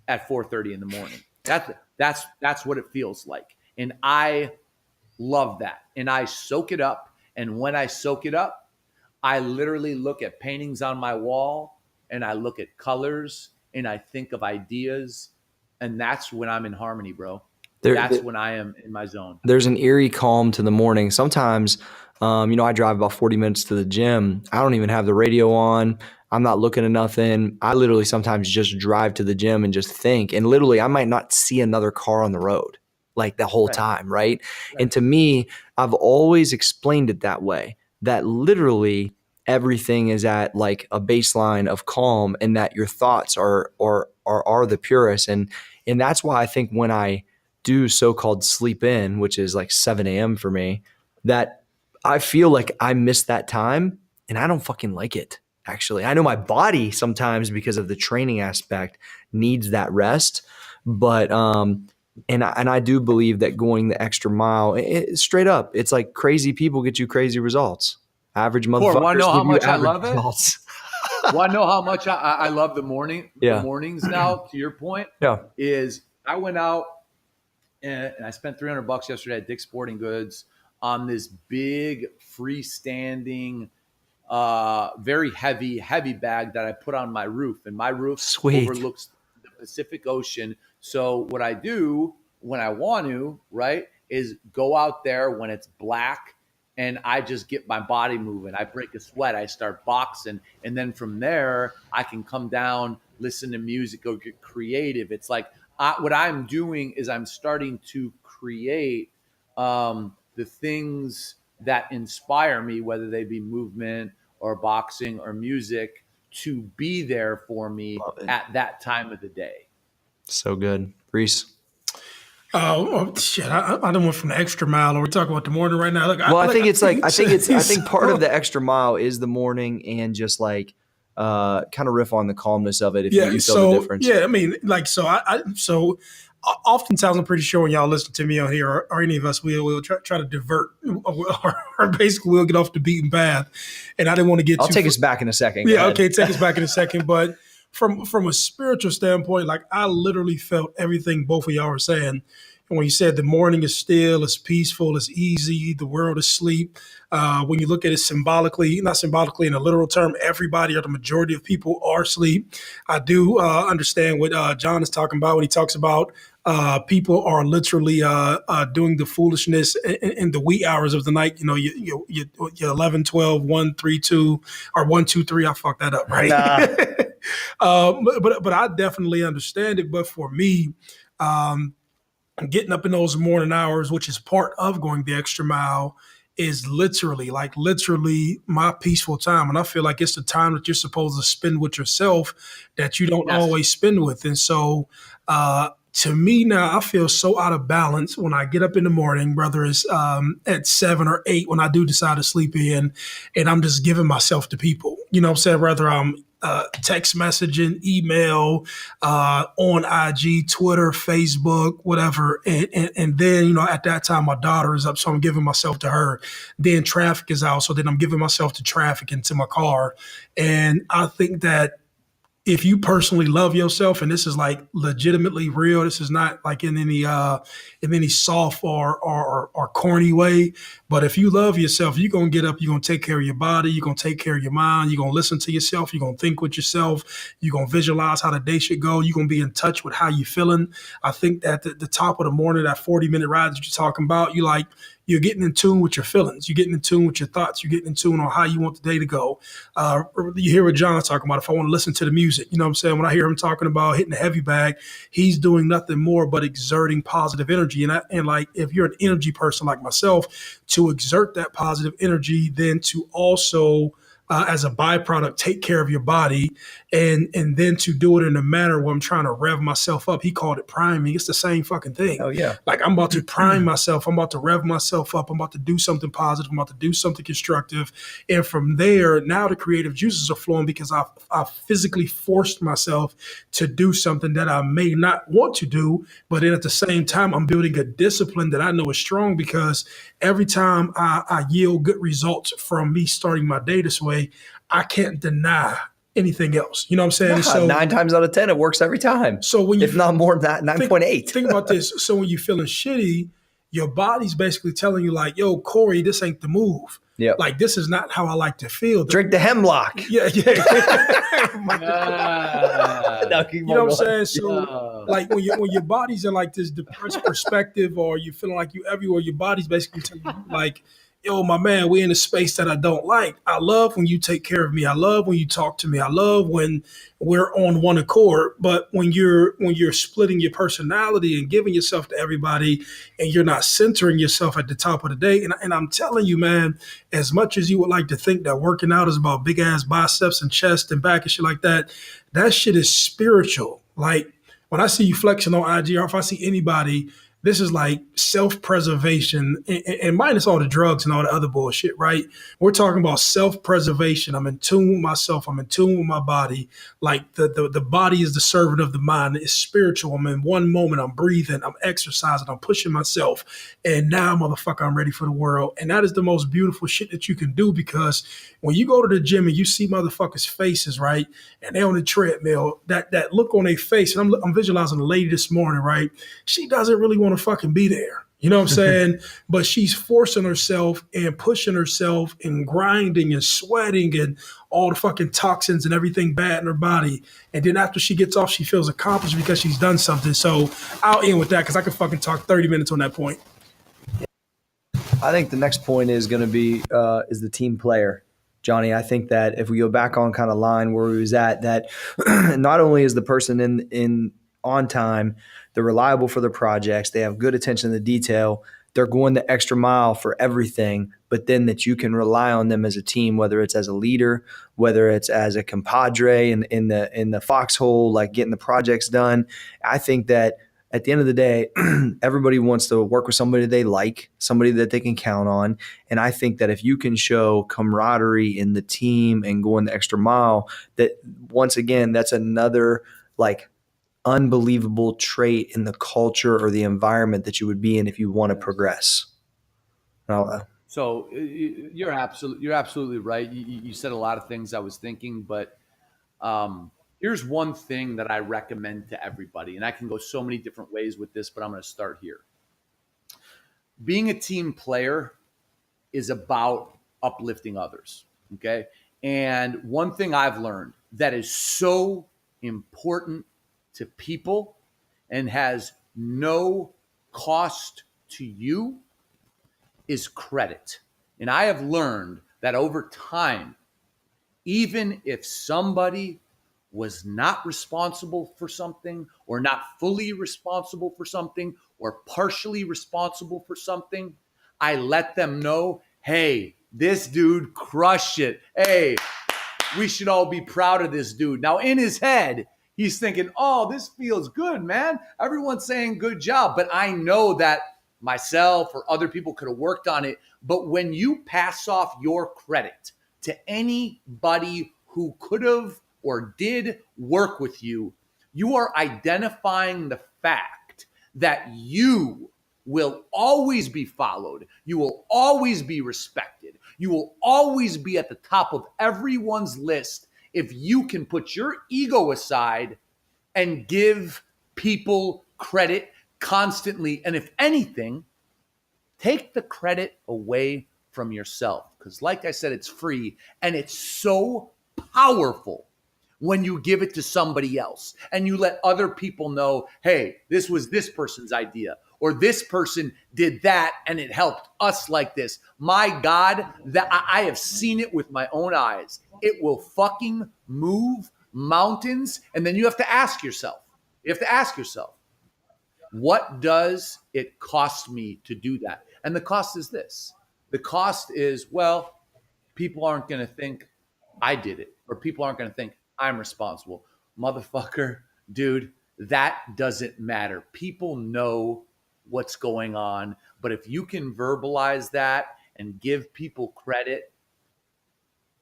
at 4:30 in the morning. That's what it feels like. And I love that. And I soak it up. And when I soak it up, I literally look at paintings on my wall and I look at colors and I think of ideas. And that's when I'm in harmony, bro. That's when I am in my zone. There's an eerie calm to the morning. Sometimes, I drive about 40 minutes to the gym. I don't even have the radio on. I'm not looking at nothing. I literally sometimes just drive to the gym and just think. And literally, I might not see another car on the road like the whole time, right? And to me, I've always explained it that way, that literally everything is at like a baseline of calm and that your thoughts are the purest. And that's why I think when I do so-called sleep in, which is like 7 a.m. for me, that I feel like I miss that time and I don't fucking like it. Actually, I know my body sometimes because of the training aspect needs that rest, but and I do believe that going the extra mile, straight up, it's like crazy people get you crazy results. Average motherfuckers want to know how much I love results. it? Want to know how much I love the morning? Yeah. The mornings now. To your point, is I went out and I spent $300 yesterday at Dick's Sporting Goods on this big freestanding, very heavy bag that I put on my roof, and my roof overlooks the Pacific Ocean. So what I do when I want to, right, is go out there when it's black and I just get my body moving. I break a sweat. I start boxing. And then from there, I can come down, listen to music, or get creative. It's like what I'm doing is I'm starting to create the things that inspire me, whether they be movement or boxing or music, to be there for me at that time of the day. So good. Reese? Oh shit! I don't went from the extra mile. Or we're talking about the morning right now. Look, I think part of the extra mile is the morning and just like kind of riff on the calmness of it if you feel the difference. Yeah, I mean, like, so oftentimes I'm pretty sure when y'all listen to me on here or any of us, we'll try to divert or basically we'll get off the beaten path. And I didn't want to get I'll take us back in a second. Yeah, okay, take us back in a second. But from a spiritual standpoint, like I literally felt everything both of y'all were saying. And when you said the morning is still, it's peaceful, it's easy, the world is asleep. When you look at it symbolically, not symbolically in a literal term, everybody or the majority of people are asleep. I do understand what John is talking about when he talks about people are literally doing the foolishness in the wee hours of the night. You know, you 11, 12, 1, 3, 2, or 1, 2, 3. I fucked that up, right? But I definitely understand it. But for me, getting up in those morning hours, which is part of going the extra mile, is literally my peaceful time. And I feel like it's the time that you're supposed to spend with yourself that you don't always spend with. And so to me now, I feel so out of balance when I get up in the morning, whether it's at 7 or 8 when I do decide to sleep in, and I'm just giving myself to people. You know what I'm saying? Whether I'm text messaging, email, on IG, Twitter, Facebook, whatever. And then, you know, at that time, my daughter is up, so I'm giving myself to her. Then traffic is out, so then I'm giving myself to traffic into my car. And I think that if you personally love yourself, and this is like legitimately real, this is not like in any soft or corny way. But if you love yourself, you're gonna get up, you're gonna take care of your body, you're gonna take care of your mind, you're gonna listen to yourself, you're gonna think with yourself, you're gonna visualize how the day should go, you're gonna be in touch with how you're feeling. I think that the top of the morning, that 40-minute ride that you're talking about, you're getting in tune with your feelings. You're getting in tune with your thoughts. You're getting in tune on how you want the day to go. You hear what John's talking about. If I want to listen to the music, you know what I'm saying? When I hear him talking about hitting the heavy bag, he's doing nothing more but exerting positive energy. And like, if you're an energy person like myself, to exert that positive energy, then to also as a byproduct, take care of your body, and then to do it in a manner where I'm trying to rev myself up. He called it priming. It's the same fucking thing. Oh yeah. Like I'm about to prime myself. I'm about to rev myself up. I'm about to do something positive. I'm about to do something constructive. And from there, now the creative juices are flowing because I physically forced myself to do something that I may not want to do. But then at the same time, I'm building a discipline that I know is strong, because every time I yield good results from me starting my day this way, I can't deny anything else. You know what I'm saying? Yeah, so 9 times out of 10, it works every time. So when if not more than that, 9.8. Think about this. So when you're feeling shitty, your body's basically telling you like, yo, Corey, this ain't the move. Yeah. Like, this is not how I like to feel. Drink the hemlock. Yeah. No, you know what I'm saying? So like when your body's in like this depressed perspective, or you feeling like you everywhere, your body's basically telling you like, yo, my man, we're in a space that I don't like. I love when you take care of me. I love when you talk to me. I love when we're on one accord. But when you're splitting your personality and giving yourself to everybody, and you're not centering yourself at the top of the day, and I'm telling you, man, as much as you would like to think that working out is about big ass biceps and chest and back and shit like that, that shit is spiritual. Like when I see you flexing on IG, or if I see anybody, this is like self-preservation, and minus all the drugs and all the other bullshit, right? We're talking about self-preservation. I'm in tune with myself. I'm in tune with my body. Like the body is the servant of the mind. It's spiritual. I'm in one moment. I'm breathing. I'm exercising. I'm pushing myself. And now, motherfucker, I'm ready for the world. And that is the most beautiful shit that you can do, because when you go to the gym and you see motherfuckers' faces, right, and they're on the treadmill, that look on their face, and I'm visualizing a lady this morning, right? She doesn't really want to fucking be there. You know what I'm saying? But she's forcing herself and pushing herself and grinding and sweating and all the fucking toxins and everything bad in her body. And then after she gets off, she feels accomplished because she's done something. So I'll end with that, because I could fucking talk 30 minutes on that point. I think the next point is going to be is the team player. Johnny, I think that if we go back on kind of line where we was at, that not only is the person in on time, they're reliable for their projects, they have good attention to detail, they're going the extra mile for everything, but then that you can rely on them as a team, whether it's as a leader, whether it's as a compadre in the foxhole, like getting the projects done. I think that at the end of the day, everybody wants to work with somebody they like, somebody that they can count on. And I think that if you can show camaraderie in the team and going the extra mile, that once again, that's another like unbelievable trait in the culture or the environment that you would be in if you want to progress? So you're absolutely right. You said a lot of things I was thinking, but here's one thing that I recommend to everybody, and I can go so many different ways with this, but I'm going to start here. Being a team player is about uplifting others, okay? And one thing I've learned that is so important to people and has no cost to you is credit. And I have learned that over time, even if somebody was not responsible for something or not fully responsible for something or partially responsible for something, I let them know, hey, this dude crushed it. Hey, we should all be proud of this dude. Now, in his head, he's thinking, oh, this feels good, man. Everyone's saying good job. But I know that myself or other people could have worked on it. But when you pass off your credit to anybody who could have or did work with you, you are identifying the fact that you will always be followed. You will always be respected. You will always be at the top of everyone's list if you can put your ego aside and give people credit constantly. And if anything, take the credit away from yourself. Because like I said, it's free and it's so powerful when you give it to somebody else and you let other people know, hey, this was this person's idea, or this person did that and it helped us like this. My God, that I have seen it with my own eyes. It will fucking move mountains. And then you have to ask yourself, what does it cost me to do that? And the cost is this. The cost is, well, people aren't going to think I did it, or people aren't going to think I'm responsible. Motherfucker, dude, that doesn't matter. People know what's going on. But if you can verbalize that and give people credit,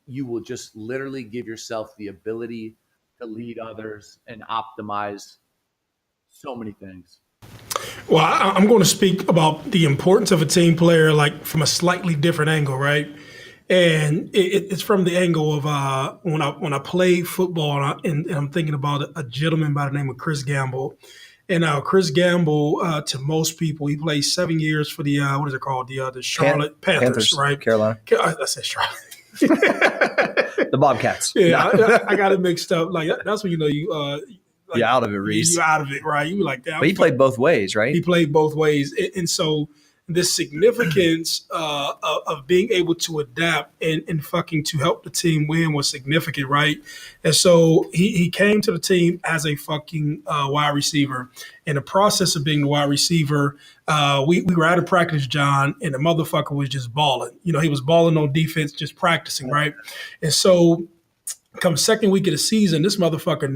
you will just literally give yourself the ability to lead others and optimize so many things. Well, I'm going to speak about the importance of a team player, like from a slightly different angle, right? And it's from the angle of when I played football, and I'm thinking about a gentleman by the name of Chris Gamble. And Chris Gamble, to most people, he played 7 years for the what is it called? The Charlotte Panthers, right? Carolina. I said Charlotte. The Bobcats. Yeah, I got it mixed up. Like that's when you know you. Like, you're out of it, Reese. You're out of it, right? You were like that. But he played both ways, right? He played both ways, and so the significance of being able to adapt and fucking to help the team win was significant, right? And so he came to the team as a fucking wide receiver. In the process of being the wide receiver, we were out of practice, John, and the motherfucker was just balling. You know, he was balling on defense, just practicing, right? And so come second week of the season, this motherfucker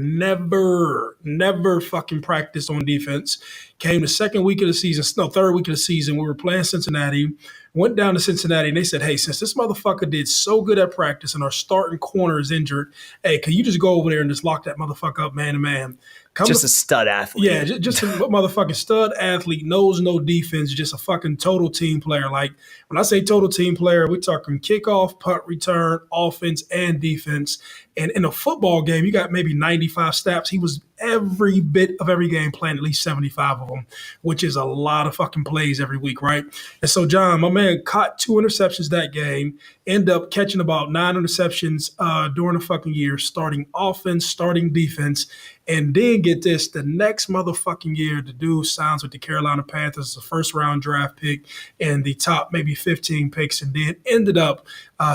never fucking practiced on defense. Came the second week of the season, no, third week of the season, we were playing Cincinnati, went down to Cincinnati, and they said, hey, since this motherfucker did so good at practice and our starting corner is injured, hey, can you just go over there and just lock that motherfucker up man to man? Just a stud athlete. Yeah, just a motherfucking stud athlete, knows no defense, just a fucking total team player. Like, when I say total team player, we're talking kickoff, punt return, offense, and defense. And in a football game, you got maybe 95 snaps. He was every bit of every game playing at least 75 of them, which is a lot of fucking plays every week, right? And so, John, my man caught 2 interceptions that game, ended up catching about 9 interceptions during the fucking year, starting offense, starting defense. And then get this, the next motherfucking year, the dude signs with the Carolina Panthers, the first round draft pick and the top maybe 15 picks, and then ended up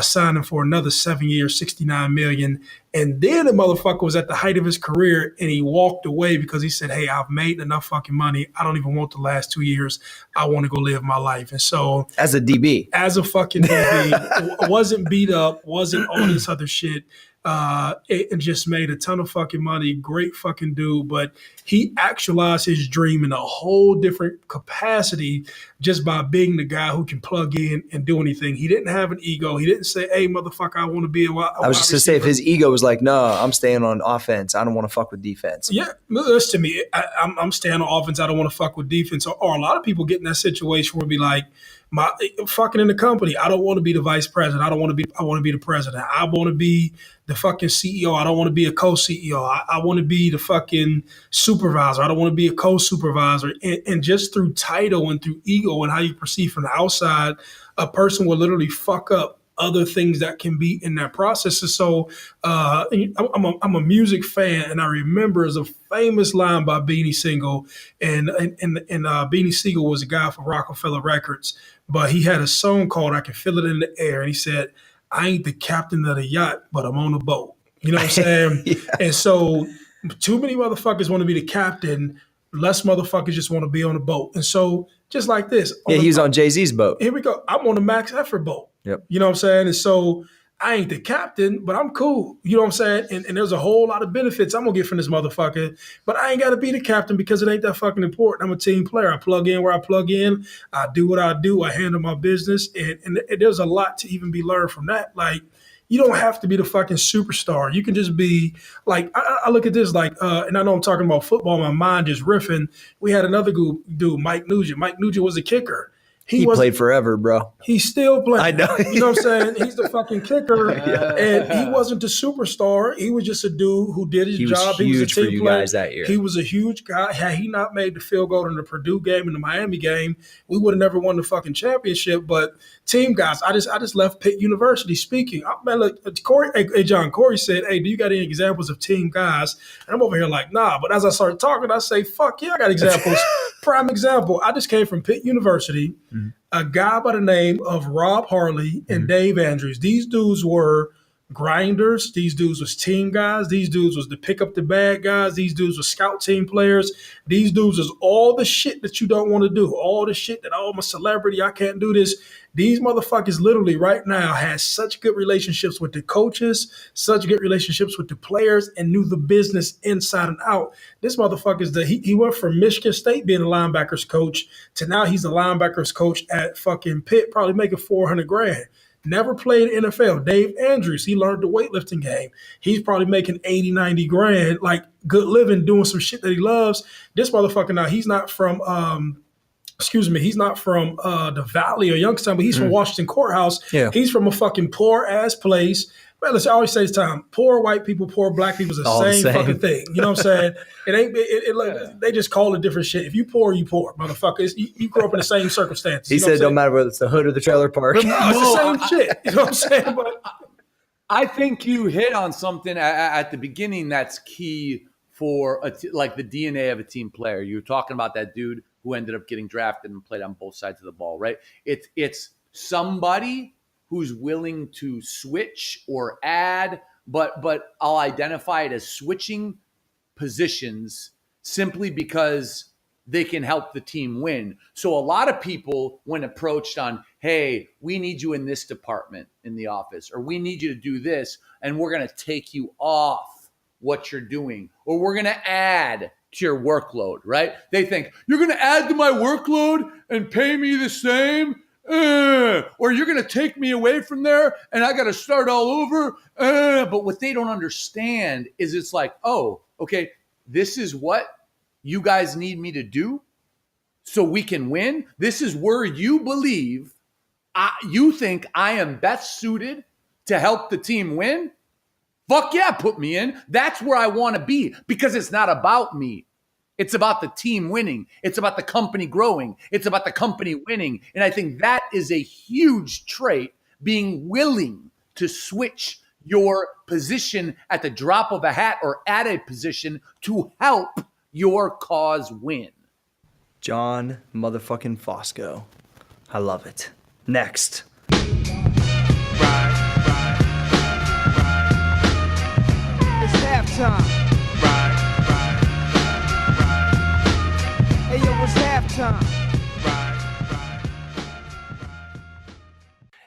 signing for another 7 years, $69 million. And then the motherfucker was at the height of his career and he walked away because he said, hey, I've made enough fucking money. I don't even want the last 2 years. I want to go live my life. And so as a DB, as a fucking DB, wasn't beat up, wasn't all this other shit. and just made a ton of fucking money. Great fucking dude, but he actualized his dream in a whole different capacity just by being the guy who can plug in and do anything. He didn't have an ego. He didn't say, "Hey, motherfucker, I want to be a wide I was just gonna say, if his ego was like, "No, I'm staying on offense. I don't want to fuck with defense." Yeah, listen to me. I'm staying on offense. I don't want to fuck with defense. Or a lot of people get in that situation where be like, my fucking in the company. I don't want to be the vice president. I want to be the president. I want to be the fucking CEO. I don't want to be a co-CEO. I want to be the fucking supervisor. I don't want to be a co-supervisor. And just through title and through ego and how you perceive from the outside, a person will literally fuck up other things that can be in that process. And so I'm a music fan, and I remember there's a famous line by Beanie Siegel, and Beanie Siegel was a guy for Rockefeller Records, but he had a song called "I Can Feel It in the Air," and he said, "I ain't the captain of the yacht, but I'm on a boat." You know what I'm saying? Yeah. And so too many motherfuckers want to be the captain. Less motherfuckers just want to be on a boat. And so just like this. Yeah, he's on Jay-Z's boat. Here we go. I'm on a max effort boat. Yep. You know what I'm saying? And so I ain't the captain, but I'm cool. You know what I'm saying? And there's a whole lot of benefits I'm going to get from this motherfucker, but I ain't got to be the captain because it ain't that fucking important. I'm a team player. I plug in where I plug in. I do what I do. I handle my business. And there's a lot to even be learned from that. Like, you don't have to be the fucking superstar. You can just be like, I look at this like, and I know I'm talking about football, my mind just riffing. We had another dude, Mike Nugent. Mike Nugent was a kicker. He played forever, bro. He's still playing. I know. You know what I'm saying? He's the fucking kicker. And he wasn't the superstar. He was just a dude who did his job. He was huge for you guys that year. He was a huge guy. Had he not made the field goal in the Purdue game and the Miami game, we would have never won the fucking championship. But team guys, I just left Pitt University speaking. Man, look, Corey said, "Hey, do you got any examples of team guys?" And I'm over here like, nah. But as I started talking, I say, fuck yeah, I got examples. Prime example, I just came from Pitt University. Mm-hmm. A guy by the name of Rob Harley and Dave Andrews. These dudes were grinders. These dudes was team guys. These dudes was the pick up the bad guys. These dudes were scout team players. These dudes was all the shit that you don't want to do. All the shit that, oh, I'm a celebrity, I can't do this. These motherfuckers literally right now has such good relationships with the coaches, such good relationships with the players, and knew the business inside and out. This motherfucker's he went from Michigan State being a linebackers coach to now he's the linebackers coach at fucking Pitt, probably making $400,000. Never played NFL. Dave Andrews, he learned the weightlifting game. He's probably making 80, 90 grand, like good living, doing some shit that he loves. This motherfucker now, he's not from he's not from the Valley or Youngstown, but he's from Washington Courthouse. Yeah. He's from a fucking poor ass place. Man, listen, I always say this time, poor white people, poor black people is the same fucking thing. You know what I'm saying? It ain't. They just call it different shit. If you poor, motherfuckers. You grew up in the same circumstances. He said it don't matter whether it's the hood or the trailer park. No, it's the same shit. You know what I'm saying? But I think you hit on something at the beginning that's key for like the DNA of a team player. You were talking about that dude who ended up getting drafted and played on both sides of the ball, right? It's somebody who's willing to switch or add, but I'll identify it as switching positions simply because they can help the team win. So a lot of people, when approached on, hey, we need you in this department in the office, or we need you to do this, and we're going to take you off what you're doing, or we're going to add to your workload, right? They think, you're going to add to my workload and pay me the same? Or you're going to take me away from there and I got to start all over. But what they don't understand is it's like, oh, okay, this is what you guys need me to do so we can win. This is where you believe, you think I am best suited to help the team win. Fuck yeah, put me in. That's where I want to be because it's not about me. It's about the team winning. It's about the company growing. It's about the company winning. And I think that is a huge trait, being willing to switch your position at the drop of a hat or at a position to help your cause win. John motherfucking Fosco. I love it. Next. It's halftime.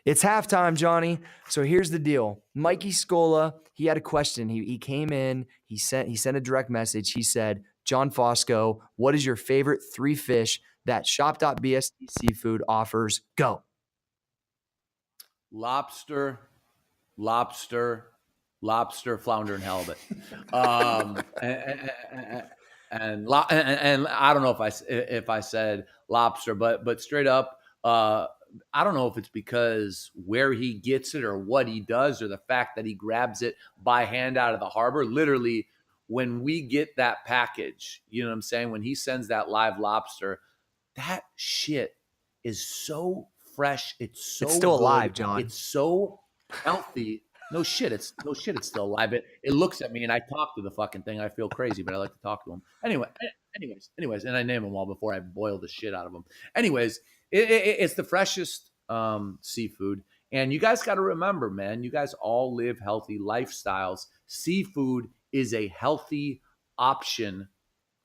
It's halftime, Johnny. So here's the deal. Mikey Scola, he had a question. He came in, he sent a direct message. He said, John Fosco, what is your favorite 3 fish that shop.bst seafood offers? Go. Lobster, flounder, and halibut. And I don't know if I said lobster, but straight up, I don't know if it's because where he gets it or what he does or the fact that he grabs it by hand out of the harbor. Literally, when we get that package, you know what I'm saying? When he sends that live lobster, that shit is so fresh. It's still good. Alive, John. It's so healthy. No shit, it's still alive. It looks at me and I talk to the fucking thing. I feel crazy, but I like to talk to him. Anyways, and I name them all before I boil the shit out of them. Anyways, it's the freshest seafood. And you guys got to remember, man, you guys all live healthy lifestyles. Seafood is a healthy option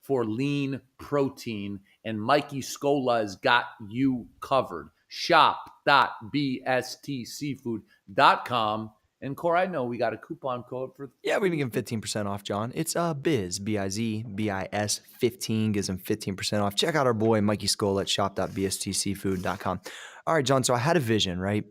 for lean protein, and Mikey Scola's got you covered. Shop.bstseafood.com. And Corey, I know we got a coupon code for. Yeah, we're going to give him 15% off, John. It's Biz, BIZ, 15 gives him 15% off. Check out our boy Mikey Scola at shop.bstseafood.com. All right, John, so I had a vision, right?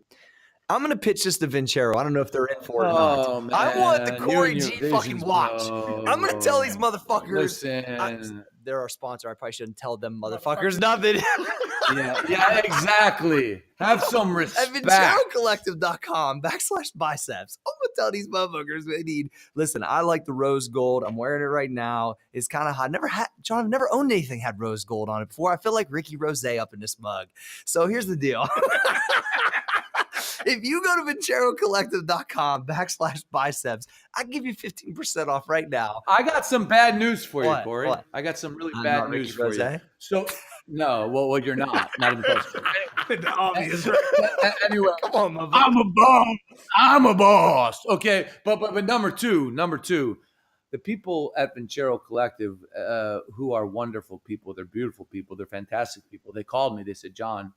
I'm going to pitch this to Vincero. I don't know if they're in for it or not. Man, I want the Corey G fucking watch. I'm going to tell these motherfuckers. Listen. They're our sponsor. I probably shouldn't tell them motherfuckers nothing. yeah, exactly. Have some respect. At VinceroCollective.com/biceps. I'm going to tell these motherfuckers they need. Listen, I like the rose gold. I'm wearing it right now. It's kind of hot. I've never owned anything had rose gold on it before. I feel like Ricky Rose up in this mug. So here's the deal. If you go to VinceroCollective.com/biceps, I give you 15% off right now. I got some bad news for you, Corey. What? I got some really bad news for you. Eh? So, no, well, you're not even close. Obvious. Anyway, Come on, motherfucker. I'm a boss. Okay, but number two, the people at Vincero Collective, who are wonderful people, they're beautiful people, they're fantastic people. They called me. They said, John,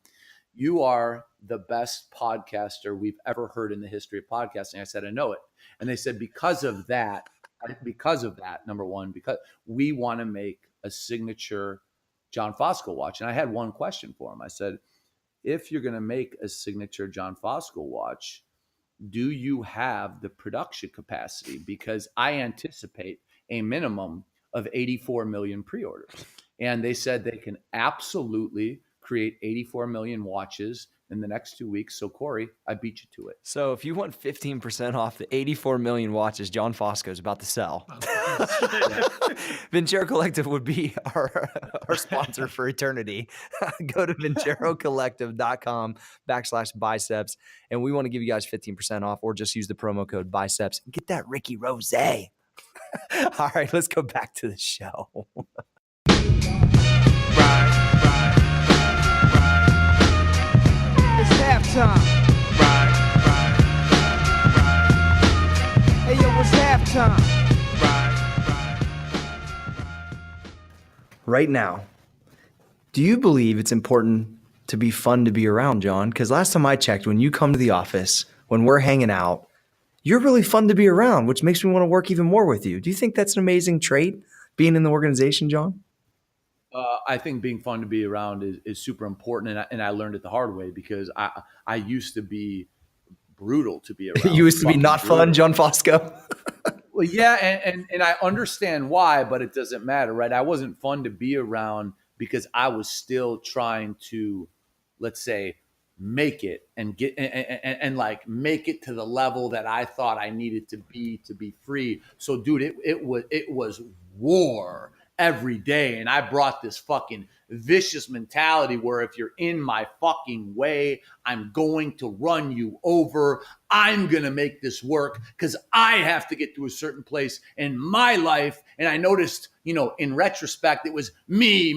you are the best podcaster we've ever heard in the history of podcasting. I said, I know it. And they said, because of that, number one, because we want to make a signature John Fosco watch. And I had one question for him. I said, if you're going to make a signature John Fosco watch, do you have the production capacity? Because I anticipate a minimum of 84 million pre-orders. And they said they can absolutely create 84 million watches in the next 2 weeks. So, Corey, I beat you to it. So if you want 15% off the 84 million watches John Fosco is about to sell, Vincero Collective would be our sponsor for eternity. Go to VinceroCollective.com/biceps. And we want to give you guys 15% off, or just use the promo code biceps and get that Ricky Rose. All right, let's go back to the show. It's halftime. Hey yo, it's halftime. Right now, do you believe it's important to be fun to be around, John? Because last time I checked, when you come to the office, when we're hanging out, you're really fun to be around, which makes me want to work even more with you. Do you think that's an amazing trait, being in the organization, John? I think being fun to be around is super important, and I learned it the hard way because I used to be brutal to be around. You used to be not fun, John Fosco? Well, yeah, and I understand why, but it doesn't matter, right? I wasn't fun to be around because I was still trying to, let's say, make it and get and like make it to the level that I thought I needed to be free. So, dude, it was war every day. And I brought this fucking vicious mentality where if you're in my fucking way, I'm going to run you over. I'm going to make this work because I have to get to a certain place in my life. And I noticed, in retrospect, it was me.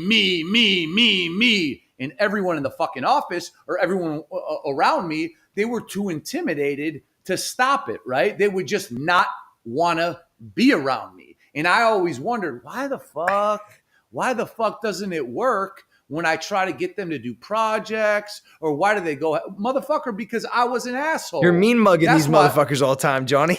And everyone in the fucking office or everyone around me, they were too intimidated to stop it, right? They would just not want to be around me. And I always wondered, why the fuck doesn't it work when I try to get them to do projects? Or why do they go, motherfucker, because I was an asshole. You're mean mugging these motherfuckers all the time, Johnny.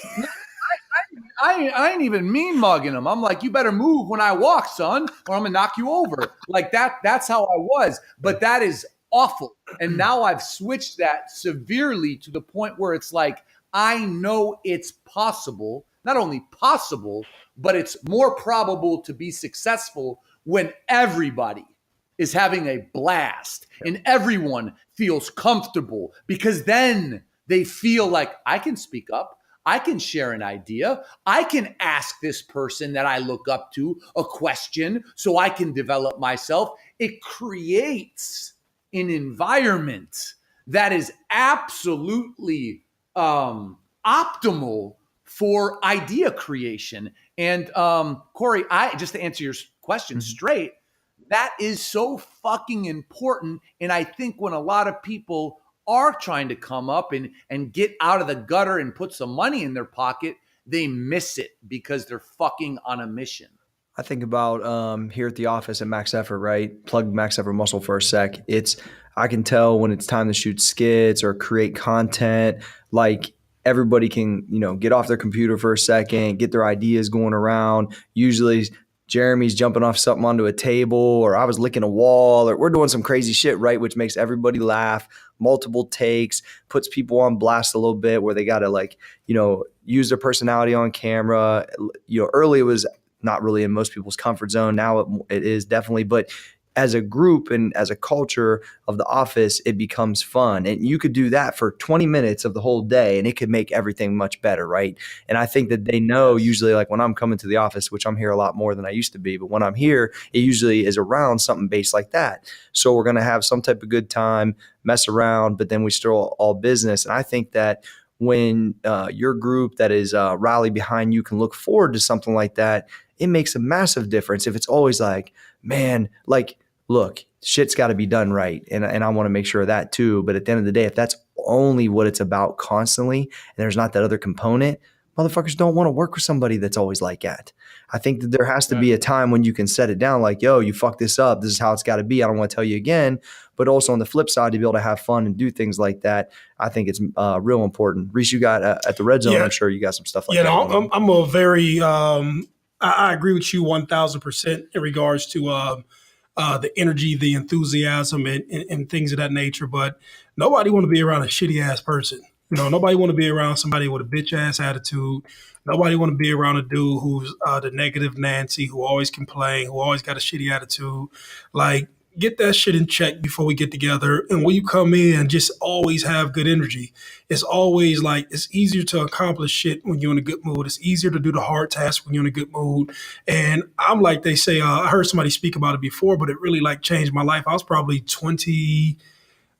I ain't even mean mugging them. I'm like, you better move when I walk, son, or I'm gonna knock you over. Like that's how I was. But that is awful. And now I've switched that severely to the point where it's like, I know it's possible, not only possible, but it's more probable to be successful when everybody is having a blast and everyone feels comfortable, because then they feel like I can speak up. I can share an idea. I can ask this person that I look up to a question so I can develop myself. It creates an environment that is absolutely optimal for idea creation. And Corey, just to answer your question straight, that is so fucking important. And I think when a lot of people are trying to come up and get out of the gutter and put some money in their pocket, they miss it because they're fucking on a mission. I think about here at the office at Max Effort, right? Plug Max Effort Muscle for a sec. I can tell when it's time to shoot skits or create content, like everybody can, get off their computer for a second, get their ideas going around. Usually Jeremy's jumping off something onto a table, or I was licking a wall, or we're doing some crazy shit, right? Which makes everybody laugh. Multiple takes, puts people on blast a little bit where they got to use their personality on camera. Early it was not really in most people's comfort zone. Now it is definitely, but as a group and as a culture of the office, it becomes fun. And you could do that for 20 minutes of the whole day and it could make everything much better, right? And I think that they know usually, like when I'm coming to the office, which I'm here a lot more than I used to be, but when I'm here, it usually is around something based like that. So we're going to have some type of good time, mess around, but then we still all business. And I think that when your group that is rally behind you can look forward to something like that, it makes a massive difference. If it's always like, man, like, look, shit's got to be done right. And I want to make sure of that too. But at the end of the day, if that's only what it's about constantly, and there's not that other component, motherfuckers don't want to work with somebody that's always like that. I think that there has to be a time when you can set it down like, yo, you fucked this up. This is how it's got to be. I don't want to tell you again. But also on the flip side, to be able to have fun and do things like that, I think it's real important. Reese, you got at the Red Zone, I'm sure you got some stuff like that. Yeah, I'm a very I agree with you 1,000% in regards to the energy, the enthusiasm, and things of that nature. But nobody want to be around a shitty ass person. Nobody want to be around somebody with a bitch ass attitude. Nobody want to be around a dude who's the negative Nancy, who always complain, who always got a shitty attitude. Like, get that shit in check before we get together. And when you come in, just always have good energy. It's always like, it's easier to accomplish shit when you're in a good mood. It's easier to do the hard tasks when you're in a good mood. And I'm like, they say, I heard somebody speak about it before, but it really like changed my life. I was probably 20,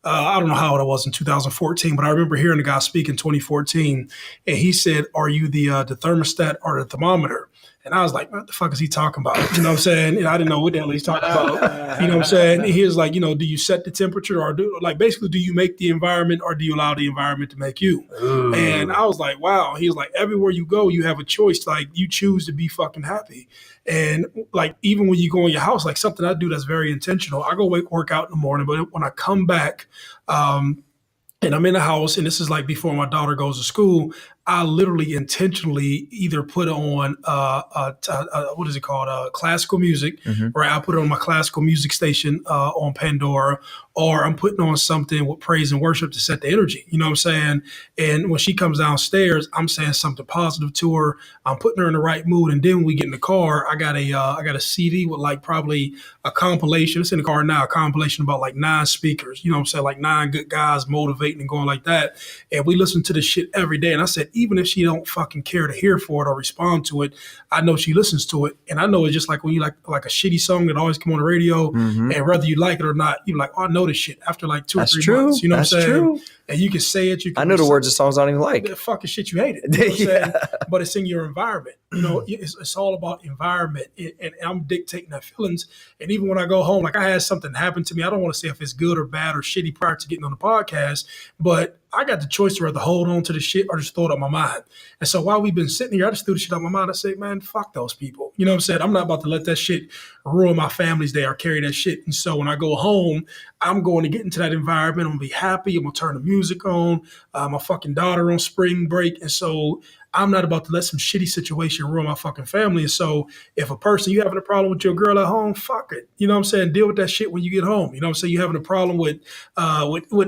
I don't know how old I was in 2014, but I remember hearing a guy speak in 2014, and he said, are you the thermostat or the thermometer? And I was like, what the fuck is he talking about? You know what I'm saying? I didn't know what the hell he's talking about. You know what I'm saying? And he was like, do you set the temperature or do you make the environment or do you allow the environment to make you? Ooh. And I was like, wow. He was like, everywhere you go, you have a choice. Like, you choose to be fucking happy. And like, even when you go in your house, like something I do that's very intentional, I go work out in the morning, but when I come back, and I'm in the house, and this is like before my daughter goes to school, I literally intentionally either put on what is it called? Classical music, right? I put it on my classical music station on Pandora, or I'm putting on something with praise and worship to set the energy. You know what I'm saying? And when she comes downstairs, I'm saying something positive to her. I'm putting her in the right mood. And then when we get in the car, I got a CD with like probably a compilation. It's in the car now, a compilation about like 9 speakers. You know what I'm saying? Like 9 good guys motivating and going like that. And we listen to this shit every day. And I said, even if she don't fucking care to hear for it or respond to it, I know she listens to it. And I know it's just like when you like a shitty song that always come on the radio, and whether you like it or not, you're like, oh, I know this shit after like 2 or 3 months. You know what I'm saying? True. And you can say it. I know the words of songs I don't even like. The fucking shit you hate it. You know what I'm saying? But it's in your environment. It's all about environment. And I'm dictating that feelings. And even when I go home, like I had something happen to me. I don't want to say if it's good or bad or shitty prior to getting on the podcast, but I got the choice to rather hold on to the shit or just throw it out my mind. And so while we've been sitting here, I just threw the shit out my mind. I say, man, fuck those people. You know what I'm saying? I'm not about to let that shit ruin my family's day or carry that shit. And so when I go home, I'm going to get into that environment. I'm going to be happy. I'm going to turn the music on. My fucking daughter on spring break. And so I'm not about to let some shitty situation ruin my fucking family. And so if a person, you having a problem with your girl at home, fuck it. You know what I'm saying? Deal with that shit when you get home. You know what I'm saying? You having a problem with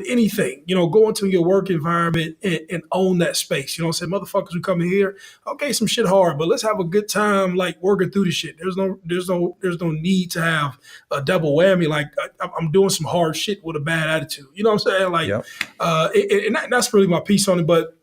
anything, go into your work environment and own that space. You know what I'm saying? Motherfuckers who come in here, okay, some shit hard, but let's have a good time like working through the shit. There's no need to have a double whammy. Like I'm doing some hard shit with a bad attitude. You know what I'm saying? Like, yep. And that's really my piece on it. But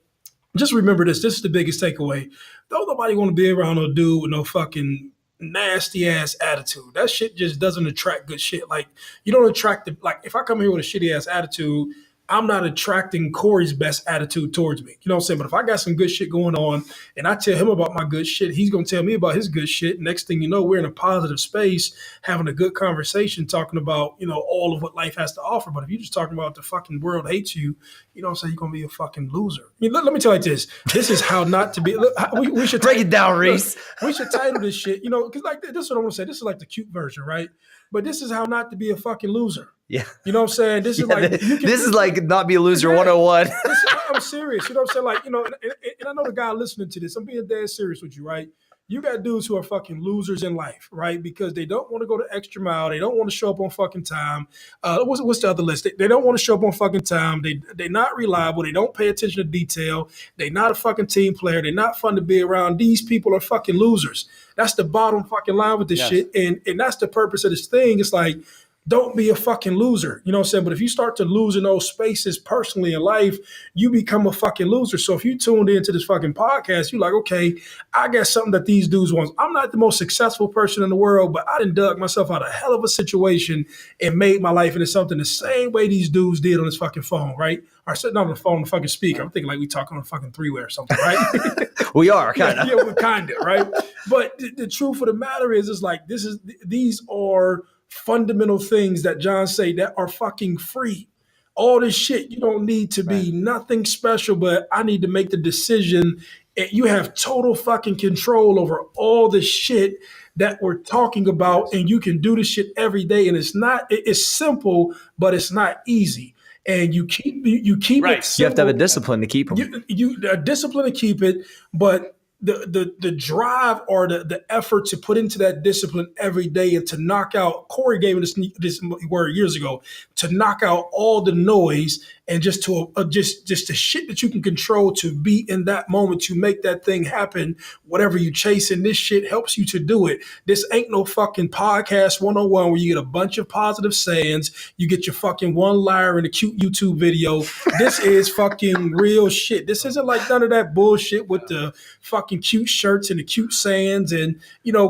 just remember this. This is the biggest takeaway. Don't nobody want to be around no dude with no fucking nasty ass attitude. That shit just doesn't attract good shit. Like, you don't attract like if I come here with a shitty ass attitude, I'm not attracting Corey's best attitude towards me. You know what I'm saying? But if I got some good shit going on and I tell him about my good shit, he's going to tell me about his good shit. Next thing you know, we're in a positive space, having a good conversation, talking about, all of what life has to offer. But if you're just talking about the fucking world hates you, you know what I'm saying? You're going to be a fucking loser. I mean, let me tell you this. This is how not to be. Look, we should break it down, Reese. We should title this shit, because like this is what I want to say. This is like the cute version, right? But this is how not to be a fucking loser. Yeah. You know what I'm saying? This is like this is like not be a loser 101. I'm serious. You know what I'm saying? Like, and I know the guy listening to this, I'm being dead serious with you, right? You got dudes who are fucking losers in life, right? Because they don't want to go the extra mile. They don't want to show up on fucking time. What's the other list? They don't want to show up on fucking time. They're not reliable. They don't pay attention to detail. They're not a fucking team player. They're not fun to be around. These people are fucking losers. That's the bottom fucking line with this shit. And that's the purpose of this thing. It's like, don't be a fucking loser. You know what I'm saying? But if you start to lose in those spaces personally in life, you become a fucking loser. So if you tuned into this fucking podcast, you're like, okay, I got something that these dudes want. I'm not the most successful person in the world, but I done dug myself out of a hell of a situation and made my life into something the same way these dudes did on this fucking phone, right? Or sitting on the phone on the fucking speaker. I'm thinking like we talking on a fucking three-way or something, right? We are, kind of. Yeah, we're kind of, right? But the truth of the matter is like these are fundamental things that John say that are fucking free. All this shit, you don't need to be nothing special, but I need to make the decision. You have total fucking control over all the shit that we're talking about, and you can do this shit every day. And it's simple, but it's not easy. And you keep it simple. You have to have a discipline to keep them. You a discipline to keep it, but the drive or the effort to put into that discipline every day and to knock out, Corey gave me this word years ago, to knock out all the noise and just to just the shit that you can control, to be in that moment, to make that thing happen. Whatever you chasing, this shit helps you to do it. This ain't no fucking podcast 101 where you get a bunch of positive sayings, you get your fucking one liner in a cute YouTube video. This is fucking real shit. This isn't like none of that bullshit with the fucking cute shirts and the cute sayings and,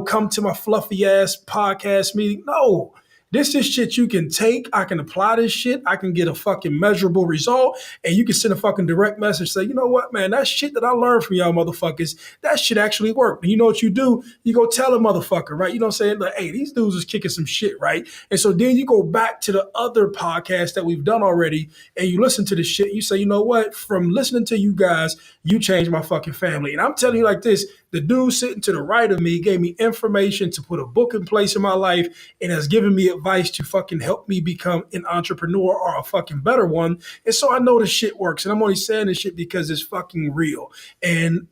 come to my fluffy ass podcast meeting. No. This is shit you can take. I can apply this shit. I can get a fucking measurable result. And you can send a fucking direct message, say, you know what, man, that shit that I learned from y'all motherfuckers, that shit actually worked. And you know what you do? You go tell a motherfucker, right? You know what I'm saying? Like, hey, these dudes is kicking some shit, right? And so then you go back to the other podcasts that we've done already and you listen to the shit. You say, you know what? From listening to you guys, you changed my fucking family. And I'm telling you like this, the dude sitting to the right of me gave me information to put a book in place in my life and has given me advice to fucking help me become an entrepreneur or a fucking better one. And so I know this shit works. And I'm only saying this shit because it's fucking real. And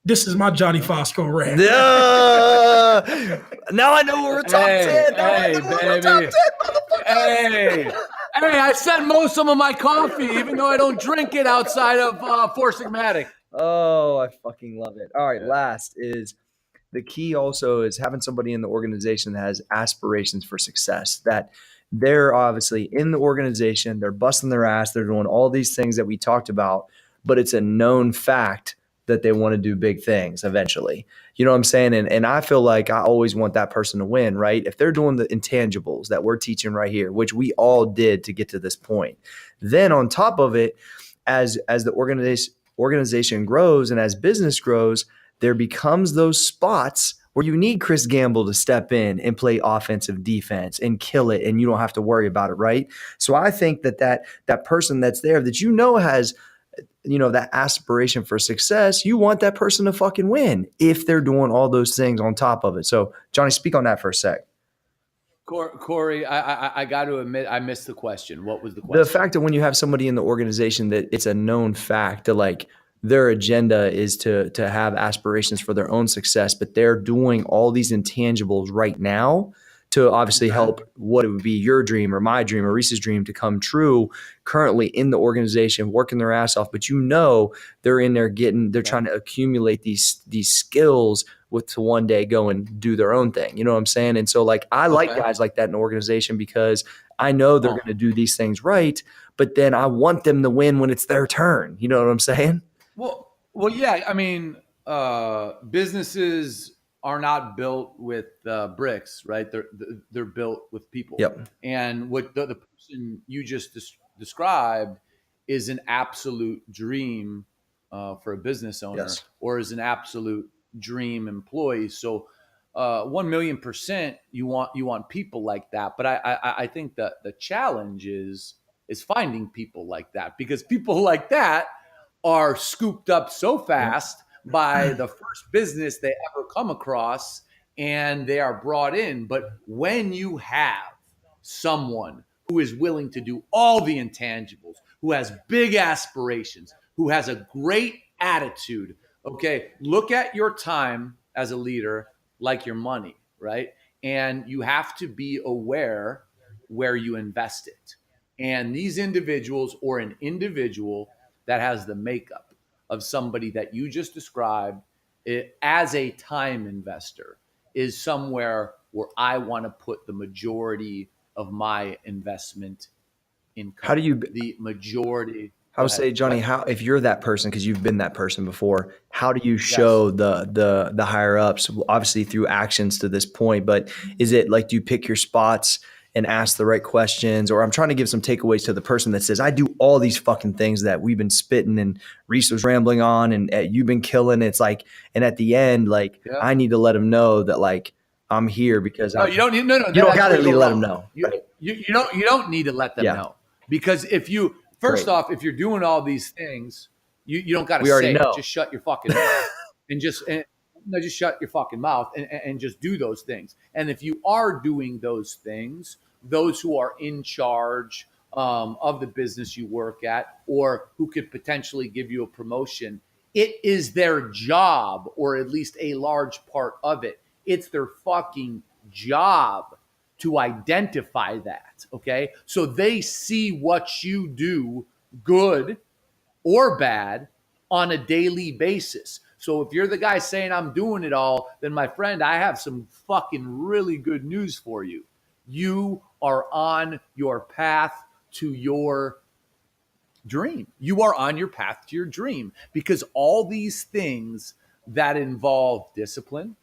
this is my Johnny Fosco rant. Now I know we're top 10. Hey, baby. Hey, I sent Mo some of my coffee, even though I don't drink it outside of Four Sigmatic. Oh, I fucking love it. All right, last is the key also is having somebody in the organization that has aspirations for success, that they're obviously in the organization, they're busting their ass, they're doing all these things that we talked about, but it's a known fact that they want to do big things eventually. You know what I'm saying? And I feel like I always want that person to win, right? If they're doing the intangibles that we're teaching right here, which we all did to get to this point, then on top of it, as the organization grows and as business grows, there becomes those spots where you need Chris Gamble to step in and play offensive defense and kill it, and you don't have to worry about it, right? So I think that person that's there that has that aspiration for success, you want that person to fucking win if they're doing all those things on top of it. So Johnny, speak on that for a sec. Corey, I got to admit, I missed the question. What was the question? The fact that when you have somebody in the organization that it's a known fact that like their agenda is to have aspirations for their own success, but they're doing all these intangibles right now to obviously help what it would be your dream or my dream or Reese's dream to come true currently in the organization, working their ass off. But they're in there they're trying to accumulate these skills to one day go and do their own thing. You know what I'm saying? And so like, I like guys like that in the organization because I know they're going to do these things right, but then I want them to win when it's their turn. You know what I'm saying? Well, yeah. I mean, businesses are not built with bricks, right? They're built with people. Yep. And what the person you just described is an absolute dream for a business owner, or is an absolute dream employee. So 1,000,000% you want people like that. But I think that the challenge is finding people like that, because people like that are scooped up so fast by the first business they ever come across, and they are brought in. But when you have someone who is willing to do all the intangibles, who has big aspirations, who has a great attitude, okay, look at your time as a leader like your money, right? And you have to be aware where you invest it. And these individuals, or an individual that has the makeup of somebody that you just described as a time investor, is somewhere where I want to put the majority of my investment income. How do you the majority? I would say, Johnny, how, if you're that person, because you've been that person before, how do you show the higher ups, obviously through actions to this point, but is it like, do you pick your spots and ask the right questions? Or I'm trying to give some takeaways to the person that says, I do all these fucking things that we've been spitting and Reese was rambling on and you've been killing. It's like, and at the end, like, I need to let them know that like, I'm here because you don't need, you don't got to let them know. You don't need to let them know, because if you, first off, if you're doing all these things, you don't got to say it. Just shut your fucking mouth and just shut your fucking mouth and just do those things. And if you are doing those things, those who are in charge of the business you work at, or who could potentially give you a promotion, it is their job, or at least a large part of it. It's their fucking job to identify that, okay? So they see what you do, good or bad, on a daily basis. So if you're the guy saying I'm doing it all, then my friend, I have some fucking really good news for you. You are on your path to your dream. You are on your path to your dream, because all these things that involve discipline,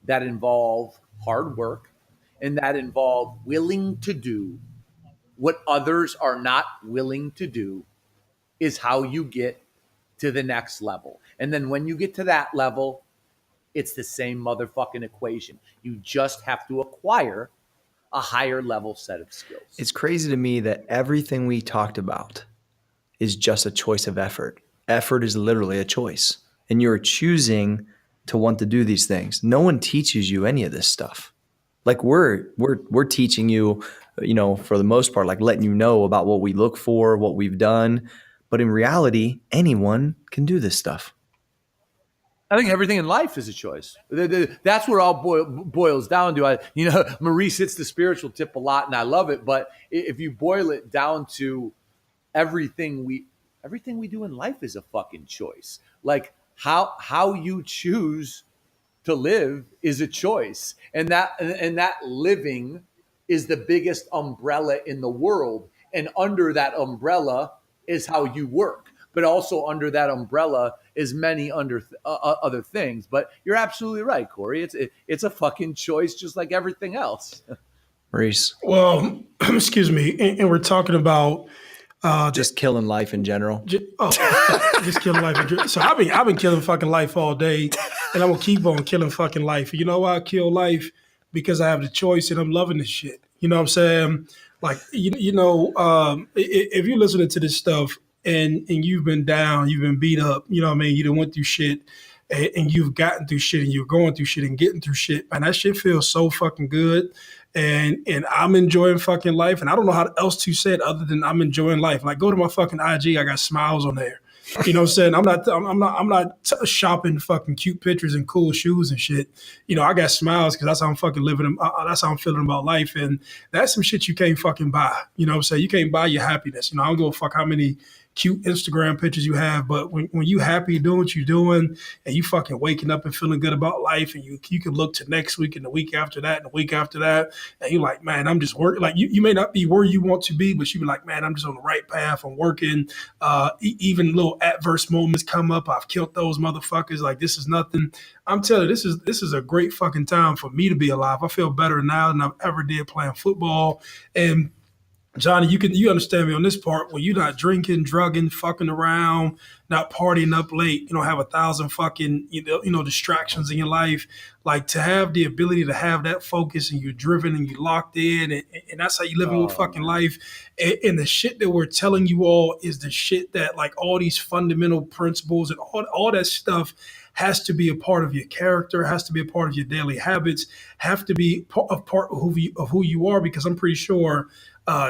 that involve hard work, and that involve willing to do what others are not willing to do, is how you get to the next level. And then when you get to that level, it's the same motherfucking equation. You just have to acquire a higher level set of skills. It's crazy to me that everything we talked about is just a choice of effort. Effort is literally a choice, and you're choosing to want to do these things. No one teaches you any of this stuff. Like we're teaching you, for the most part, like letting you know about what we look for, what we've done. But in reality, anyone can do this stuff. I think everything in life is a choice. That's where it all boils down to. Maurice hits the spiritual tip a lot, and I love it. But if you boil it down to everything we do in life is a fucking choice. Like how you choose to live is a choice, and that living is the biggest umbrella in the world. And under that umbrella is how you work, but also under that umbrella is many other things. But you're absolutely right, Corey. It's a fucking choice, just like everything else. Maurice. Well, excuse me, and we're talking about just killing life in general. Just killing life in general. So I've been killing fucking life all day, and I'm gonna keep on killing fucking life. You know why I kill life? Because I have the choice, and I'm loving this shit. You know what I'm saying? Like, if you're listening to this stuff, and you've been down, you've been beat up, you know what I mean? You done went through shit and you've gotten through shit and you're going through shit and getting through shit. Man, that shit feels so fucking good. And I'm enjoying fucking life. And I don't know how else to say it other than I'm enjoying life. Like, go to my fucking IG, I got smiles on there. You know what I'm saying? I'm not shopping fucking cute pictures and cool shoes and shit. You know, I got smiles because that's how I'm fucking living. That's how I'm feeling about life. And that's some shit you can't fucking buy. You know what I'm saying? You can't buy your happiness. You know, I don't give a fuck how many cute Instagram pictures you have, but when you happy doing what you're doing and you fucking waking up and feeling good about life, and you can look to next week and the week after that and the week after that, and you're like, man, I'm just working. Like you may not be where you want to be, but you be like, man, I'm just on the right path. I'm working. Even little adverse moments come up. I've killed those motherfuckers. Like, this is nothing. I'm telling you, this is a great fucking time for me to be alive. I feel better now than I've ever did playing football. And Johnny, you understand me on this part. When you're not drinking, drugging, fucking around, not partying up late, you don't have 1,000 fucking distractions in your life. Like, to have the ability to have that focus and you're driven and you're locked in, and that's how you living with fucking life. And the shit that we're telling you all is the shit that, like, all these fundamental principles and all that stuff has to be a part of your character, has to be a part of your daily habits, have to be a part of who you are. Because I'm pretty sure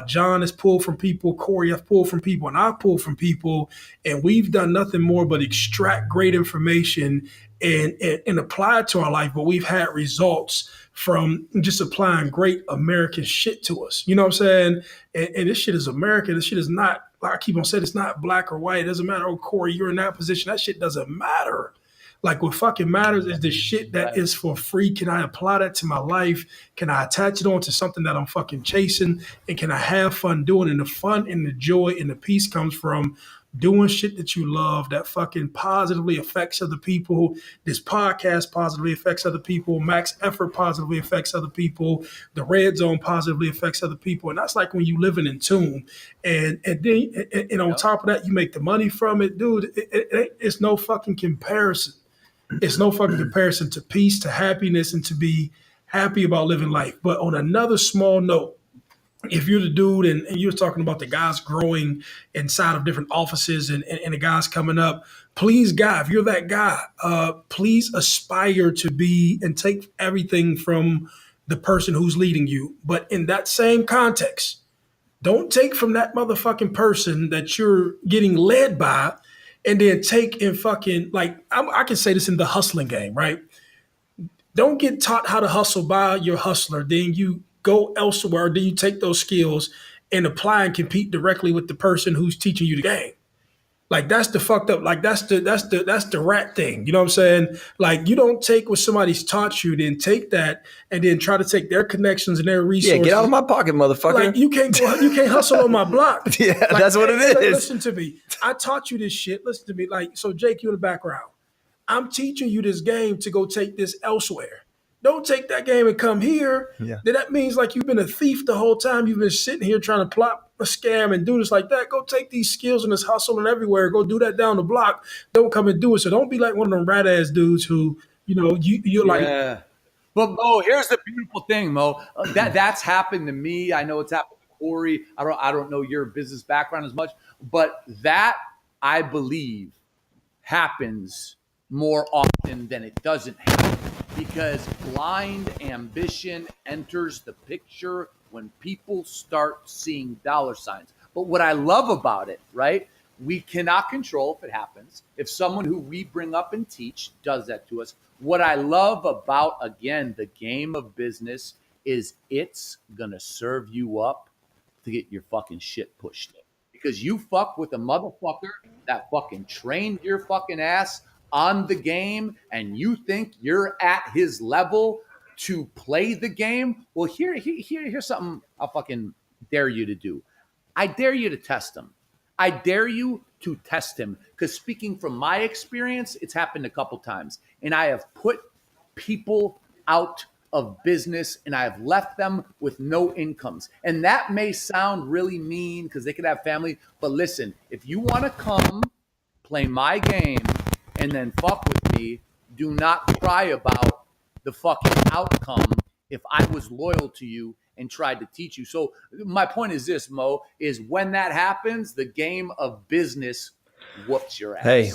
John has pulled from people, Corey has pulled from people, and I've pulled from people, and we've done nothing more but extract great information and apply it to our life. But we've had results from just applying great American shit to us. You know what I'm saying? And this shit is American. This shit is not, like I keep on saying, it's not black or white. It doesn't matter. Oh, Corey, you're in that position. That shit doesn't matter. Like, what fucking matters is the shit that is for free. Can I apply that to my life? Can I attach it on to something that I'm fucking chasing? And can I have fun doing it? And the fun and the joy and the peace comes from doing shit that you love that fucking positively affects other people. This podcast positively affects other people. Max Effort positively affects other people. The Red Zone positively affects other people. And that's like when you living in tune. And then on top of that, you make the money from it. Dude, it's no fucking comparison. It's no fucking comparison to peace, to happiness, and to be happy about living life. But on another small note, if you're the dude and you're talking about the guys growing inside of different offices and the guys coming up, please, God, if you're that guy, please aspire to be and take everything from the person who's leading you. But in that same context, don't take from that motherfucking person that you're getting led by and then take and fucking, like, I can say this in the hustling game, right? Don't get taught how to hustle by your hustler. Then you go elsewhere. Then you take those skills and apply and compete directly with the person who's teaching you the game. Like, that's the fucked up. Like, that's the rat thing. You know what I'm saying? Like, you don't take what somebody's taught you, then take that and then try to take their connections and their resources. Yeah, get out of my pocket, motherfucker. Like, you can't hustle on my block. Yeah, like, that's what it is. Listen to me. I taught you this shit. Listen to me. Like, so Jake, you in the background. I'm teaching you this game to go take this elsewhere. Don't take that game and come here. Yeah. Then that means, like, you've been a thief the whole time. You've been sitting here trying to plot a scam and do this like that. Go take these skills and this hustle and everywhere. Go do that down the block. Don't come and do it. So don't be like one of them rat ass dudes who, you know, you're like. Yeah. But Mo, here's the beautiful thing, Mo. That's happened to me. I know it's happened to Corey. I don't know your business background as much, but that, I believe, happens more often than it doesn't happen. Because blind ambition enters the picture when people start seeing dollar signs. But what I love about it, right? We cannot control if it happens. If someone who we bring up and teach does that to us. What I love about, again, the game of business is it's going to serve you up to get your fucking shit pushed in. Because you fuck with a motherfucker that fucking trained your fucking ass on the game, and you think you're at his level to play the game. Well, here's something I'll fucking dare you to do. I dare you to test him. I dare you to test him, because speaking from my experience, it's happened a couple times, and I have put people out of business and I have left them with no incomes. And that may sound really mean because they could have family, but listen, if you want to come play my game and then fuck with me, do not cry about the fucking outcome if I was loyal to you and tried to teach you. So my point is this, Mo, is when that happens, the game of business whoops your ass. Hey,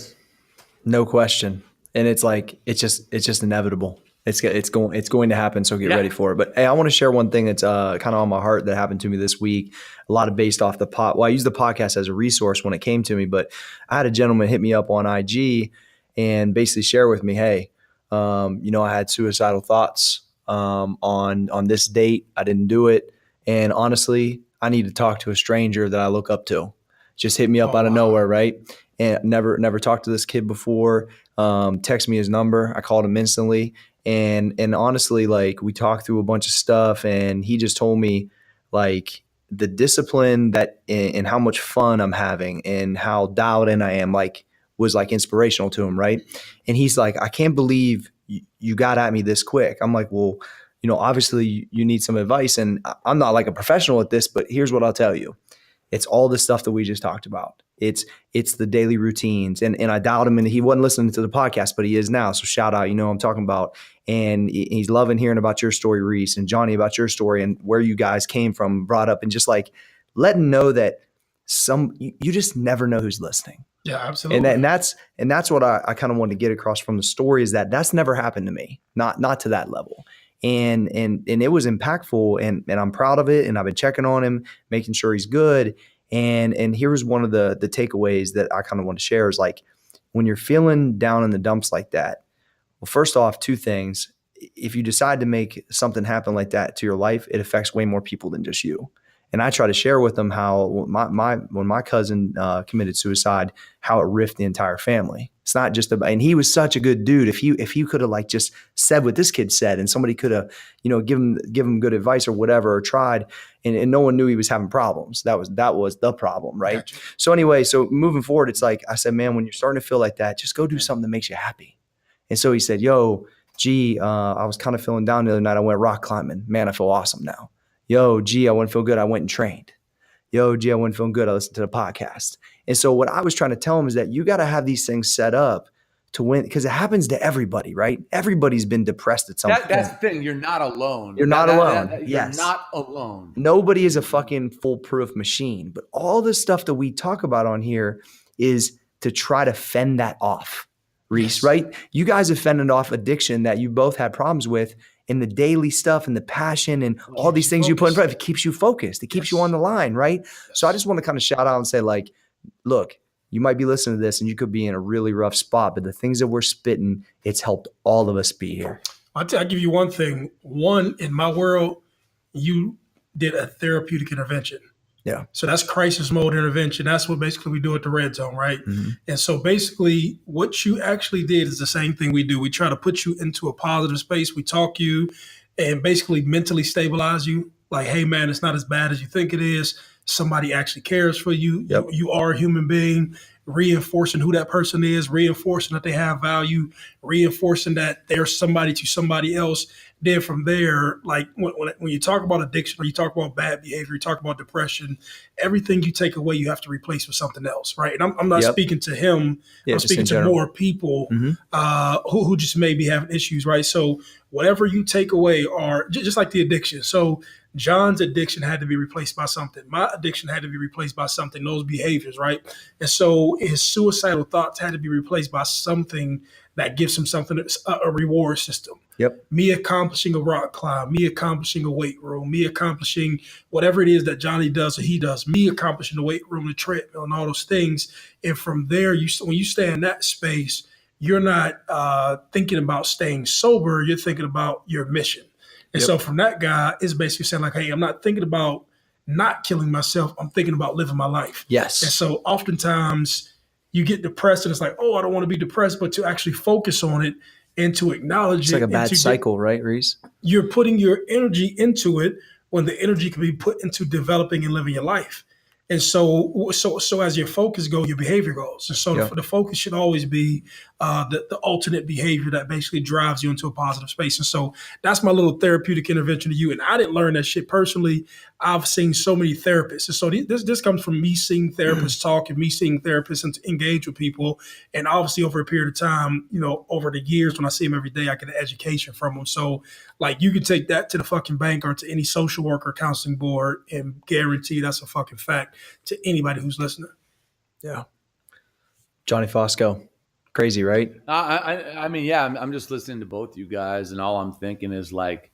no question. And it's like, it's just inevitable. It's going to happen. So get ready for it. But hey, I want to share one thing that's kind of on my heart that happened to me this week. A lot of based off the Well, I used the podcast as a resource when it came to me, but I had a gentleman hit me up on IG and basically share with me, hey, I had suicidal thoughts on this date. I didn't do it. And honestly, I need to talk to a stranger that I look up to. Just hit me up out of nowhere, right? And never talked to this kid before. Text me his number. I called him instantly. And honestly, like, we talked through a bunch of stuff, and he just told me, like, the discipline that and how much fun I'm having and how dialed in I am, like, was like inspirational to him, right? And he's like, I can't believe you got at me this quick. I'm like, well, obviously you need some advice, and I'm not like a professional at this, but here's what I'll tell you. It's all the stuff that we just talked about. It's the daily routines. And I dialed him in. He wasn't listening to the podcast, but he is now. So shout out, I'm talking about. And he's loving hearing about your story, Reese, and Johnny, about your story and where you guys came from, brought up, and just like let him know that you just never know who's listening. Yeah, absolutely. And that's what I kind of wanted to get across from the story, is that's never happened to me, not to that level. And it was impactful, and I'm proud of it. And I've been checking on him, making sure he's good. And here was one of the takeaways that I kind of want to share is, like, when you're feeling down in the dumps like that, well, first off, two things. If you decide to make something happen like that to your life, it affects way more people than just you. And I try to share with them how when my cousin committed suicide, how it ripped the entire family. It's not just about, and he was such a good dude. If you could have, like, just said what this kid said, and somebody could have, give him good advice or whatever, or tried, and no one knew he was having problems. That was the problem, right? Gotcha. So anyway, so moving forward, it's like I said, man, when you're starting to feel like that, just go do something that makes you happy. And so he said, yo, G, I was kind of feeling down the other night. I went rock climbing. Man, I feel awesome now. Yo, G, I wouldn't feel good. I went and trained. Yo, G, I wouldn't feel good. I listened to the podcast. And so what I was trying to tell him is that you got to have these things set up to win, because it happens to everybody, right? Everybody's been depressed at some point. That's the thing. You're not alone. You're not alone. Yes. You're not alone. Nobody is a fucking foolproof machine. But all the stuff that we talk about on here is to try to fend that off, Reese, yes. Right? You guys have fended off addiction that you both had problems with. And the daily stuff and the passion and all these things you put in front of it keeps you focused. It keeps you on the line, right? Yes. So I just want to kind of shout out and say, like, look, you might be listening to this and you could be in a really rough spot, but the things that we're spitting, it's helped all of us be here. I'll give you one thing. One, in my world, you did a therapeutic intervention. Yeah. So that's crisis mode intervention. That's what basically we do at the Red Zone, right? Mm-hmm. And so basically what you actually did is the same thing we do. We try to put you into a positive space. We talk you and basically mentally stabilize you. Like, hey, man, it's not as bad as you think it is. Somebody actually cares for you. Yep. You are a human being, reinforcing who that person is, reinforcing that they have value, reinforcing that they're somebody to somebody else. Then from there, like when you talk about addiction or you talk about bad behavior, you talk about depression, everything you take away, you have to replace with something else, right? And I'm not speaking to him. I'm speaking to more people who just may be having issues, right? So whatever you take away are just like the addiction. So John's addiction had to be replaced by something. My addiction had to be replaced by something, those behaviors, right? And so his suicidal thoughts had to be replaced by something that gives him something, a reward system. Yep. Me accomplishing a rock climb, me accomplishing a weight room, me accomplishing whatever it is that Johnny does or he does, me accomplishing the weight room, the treadmill, and all those things. And from there, when you stay in that space, you're not thinking about staying sober. You're thinking about your mission. And so from that guy, it's basically saying, like, hey, I'm not thinking about not killing myself. I'm thinking about living my life. Yes. And so oftentimes you get depressed and it's like, oh, I don't want to be depressed, but to actually focus on it and to acknowledge it's it. It's like a bad cycle, right, Reese? You're putting your energy into it when the energy can be put into developing and living your life. And so as your focus goes, your behavior goes. And so the focus should always be the alternate behavior that basically drives you into a positive space. And so that's my little therapeutic intervention to you. And I didn't learn that shit personally. I've seen so many therapists. And so this comes from me seeing therapists talk and me seeing therapists engage with people. And obviously over a period of time, over the years, when I see them every day, I get an education from them. So like you can take that to the fucking bank or to any social worker, counseling board, and guarantee that's a fucking fact to anybody who's listening. Yeah. Johnny Fosco. Crazy, right? I mean, yeah, I'm just listening to both you guys, and all I'm thinking is like,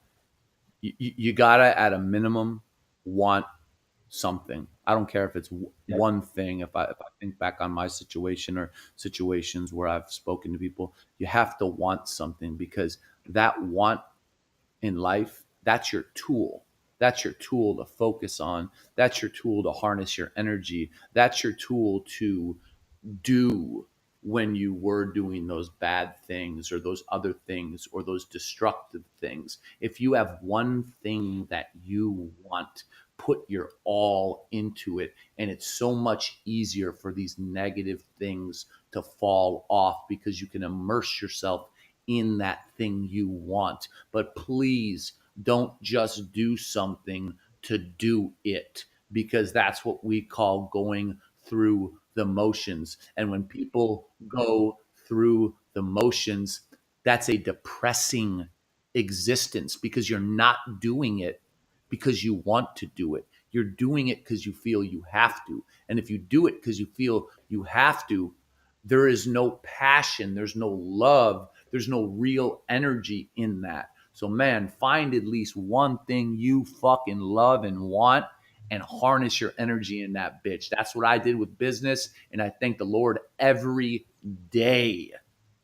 you gotta, at a minimum, want something. I don't care if it's one thing. If I think back on my situation or situations where I've spoken to people, you have to want something, because that want in life, that's your tool. That's your tool to focus on. That's your tool to harness your energy. That's your tool to do when you were doing those bad things or those other things or those destructive things. If you have one thing that you want, put your all into it. And it's so much easier for these negative things to fall off, because you can immerse yourself in that thing you want. But please don't just do something to do it, because that's what we call going through the motions. And when people go through the motions, that's a depressing existence, because you're not doing it because you want to do it. You're doing it because you feel you have to. And if you do it because you feel you have to, there is no passion, there's no love, there's no real energy in that. So man, find at least one thing you fucking love and want, and harness your energy in that bitch. That's what I did with business. And I thank the Lord every day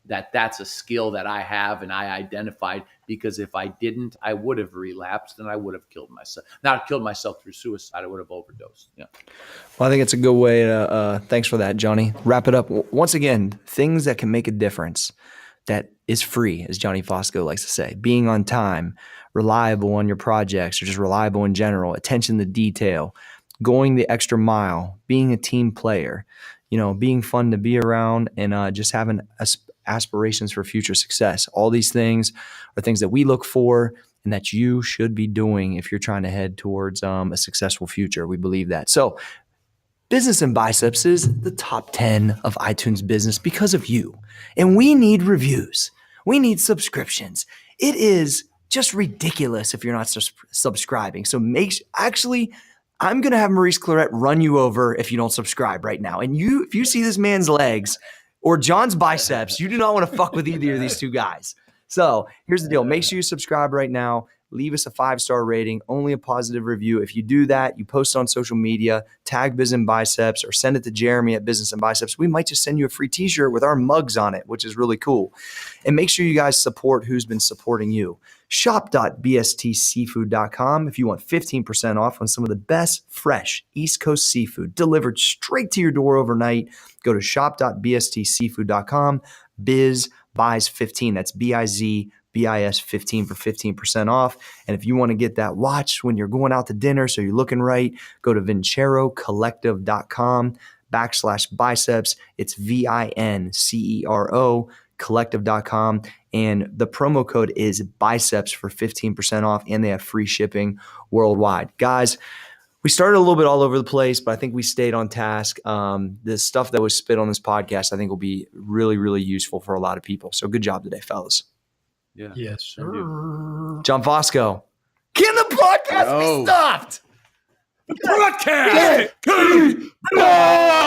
that that's a skill that I have and I identified, because if I didn't, I would have relapsed and I would have killed myself. Not killed myself through suicide. I would have overdosed. Yeah. Well, I think it's a good way to, thanks for that, Johnny. Wrap it up. Once again, things that can make a difference, that is free, as Johnny Fosco likes to say. Being on time, reliable on your projects, or just reliable in general, attention to detail, going the extra mile, being a team player, being fun to be around, and just having aspirations for future success. All these things are things that we look for and that you should be doing if you're trying to head towards a successful future. We believe that. So Business and Biceps is the top 10 of iTunes business because of you. And we need reviews. We need subscriptions. It is just ridiculous if you're not subscribing. So I'm going to have Maurice Clarett run you over if you don't subscribe right now. And if you see this man's legs or John's biceps, you do not want to fuck with either of these two guys. So here's the deal. Make sure you subscribe right now. Leave us a 5-star rating, only a positive review. If you do that, you post on social media, tag Biz and Biceps, or send it to Jeremy at Business and Biceps. We might just send you a free t-shirt with our mugs on it, which is really cool. And make sure you guys support who's been supporting you. Shop.bstseafood.com if you want 15% off on some of the best fresh East Coast seafood delivered straight to your door overnight. Go to shop.bstseafood.com. Biz buys 15. That's BIZ. BIS 15 for 15% off. And if you want to get that watch when you're going out to dinner so you're looking right, go to vincerocollective.com/biceps. It's VINCERO collective.com. And the promo code is biceps for 15% off, and they have free shipping worldwide. Guys, we started a little bit all over the place, but I think we stayed on task. The stuff that was spit on this podcast, I think will be really, really useful for a lot of people. So good job today, fellas. Yeah. Yes, sir. John Fosco. Can the podcast be stopped? The podcast!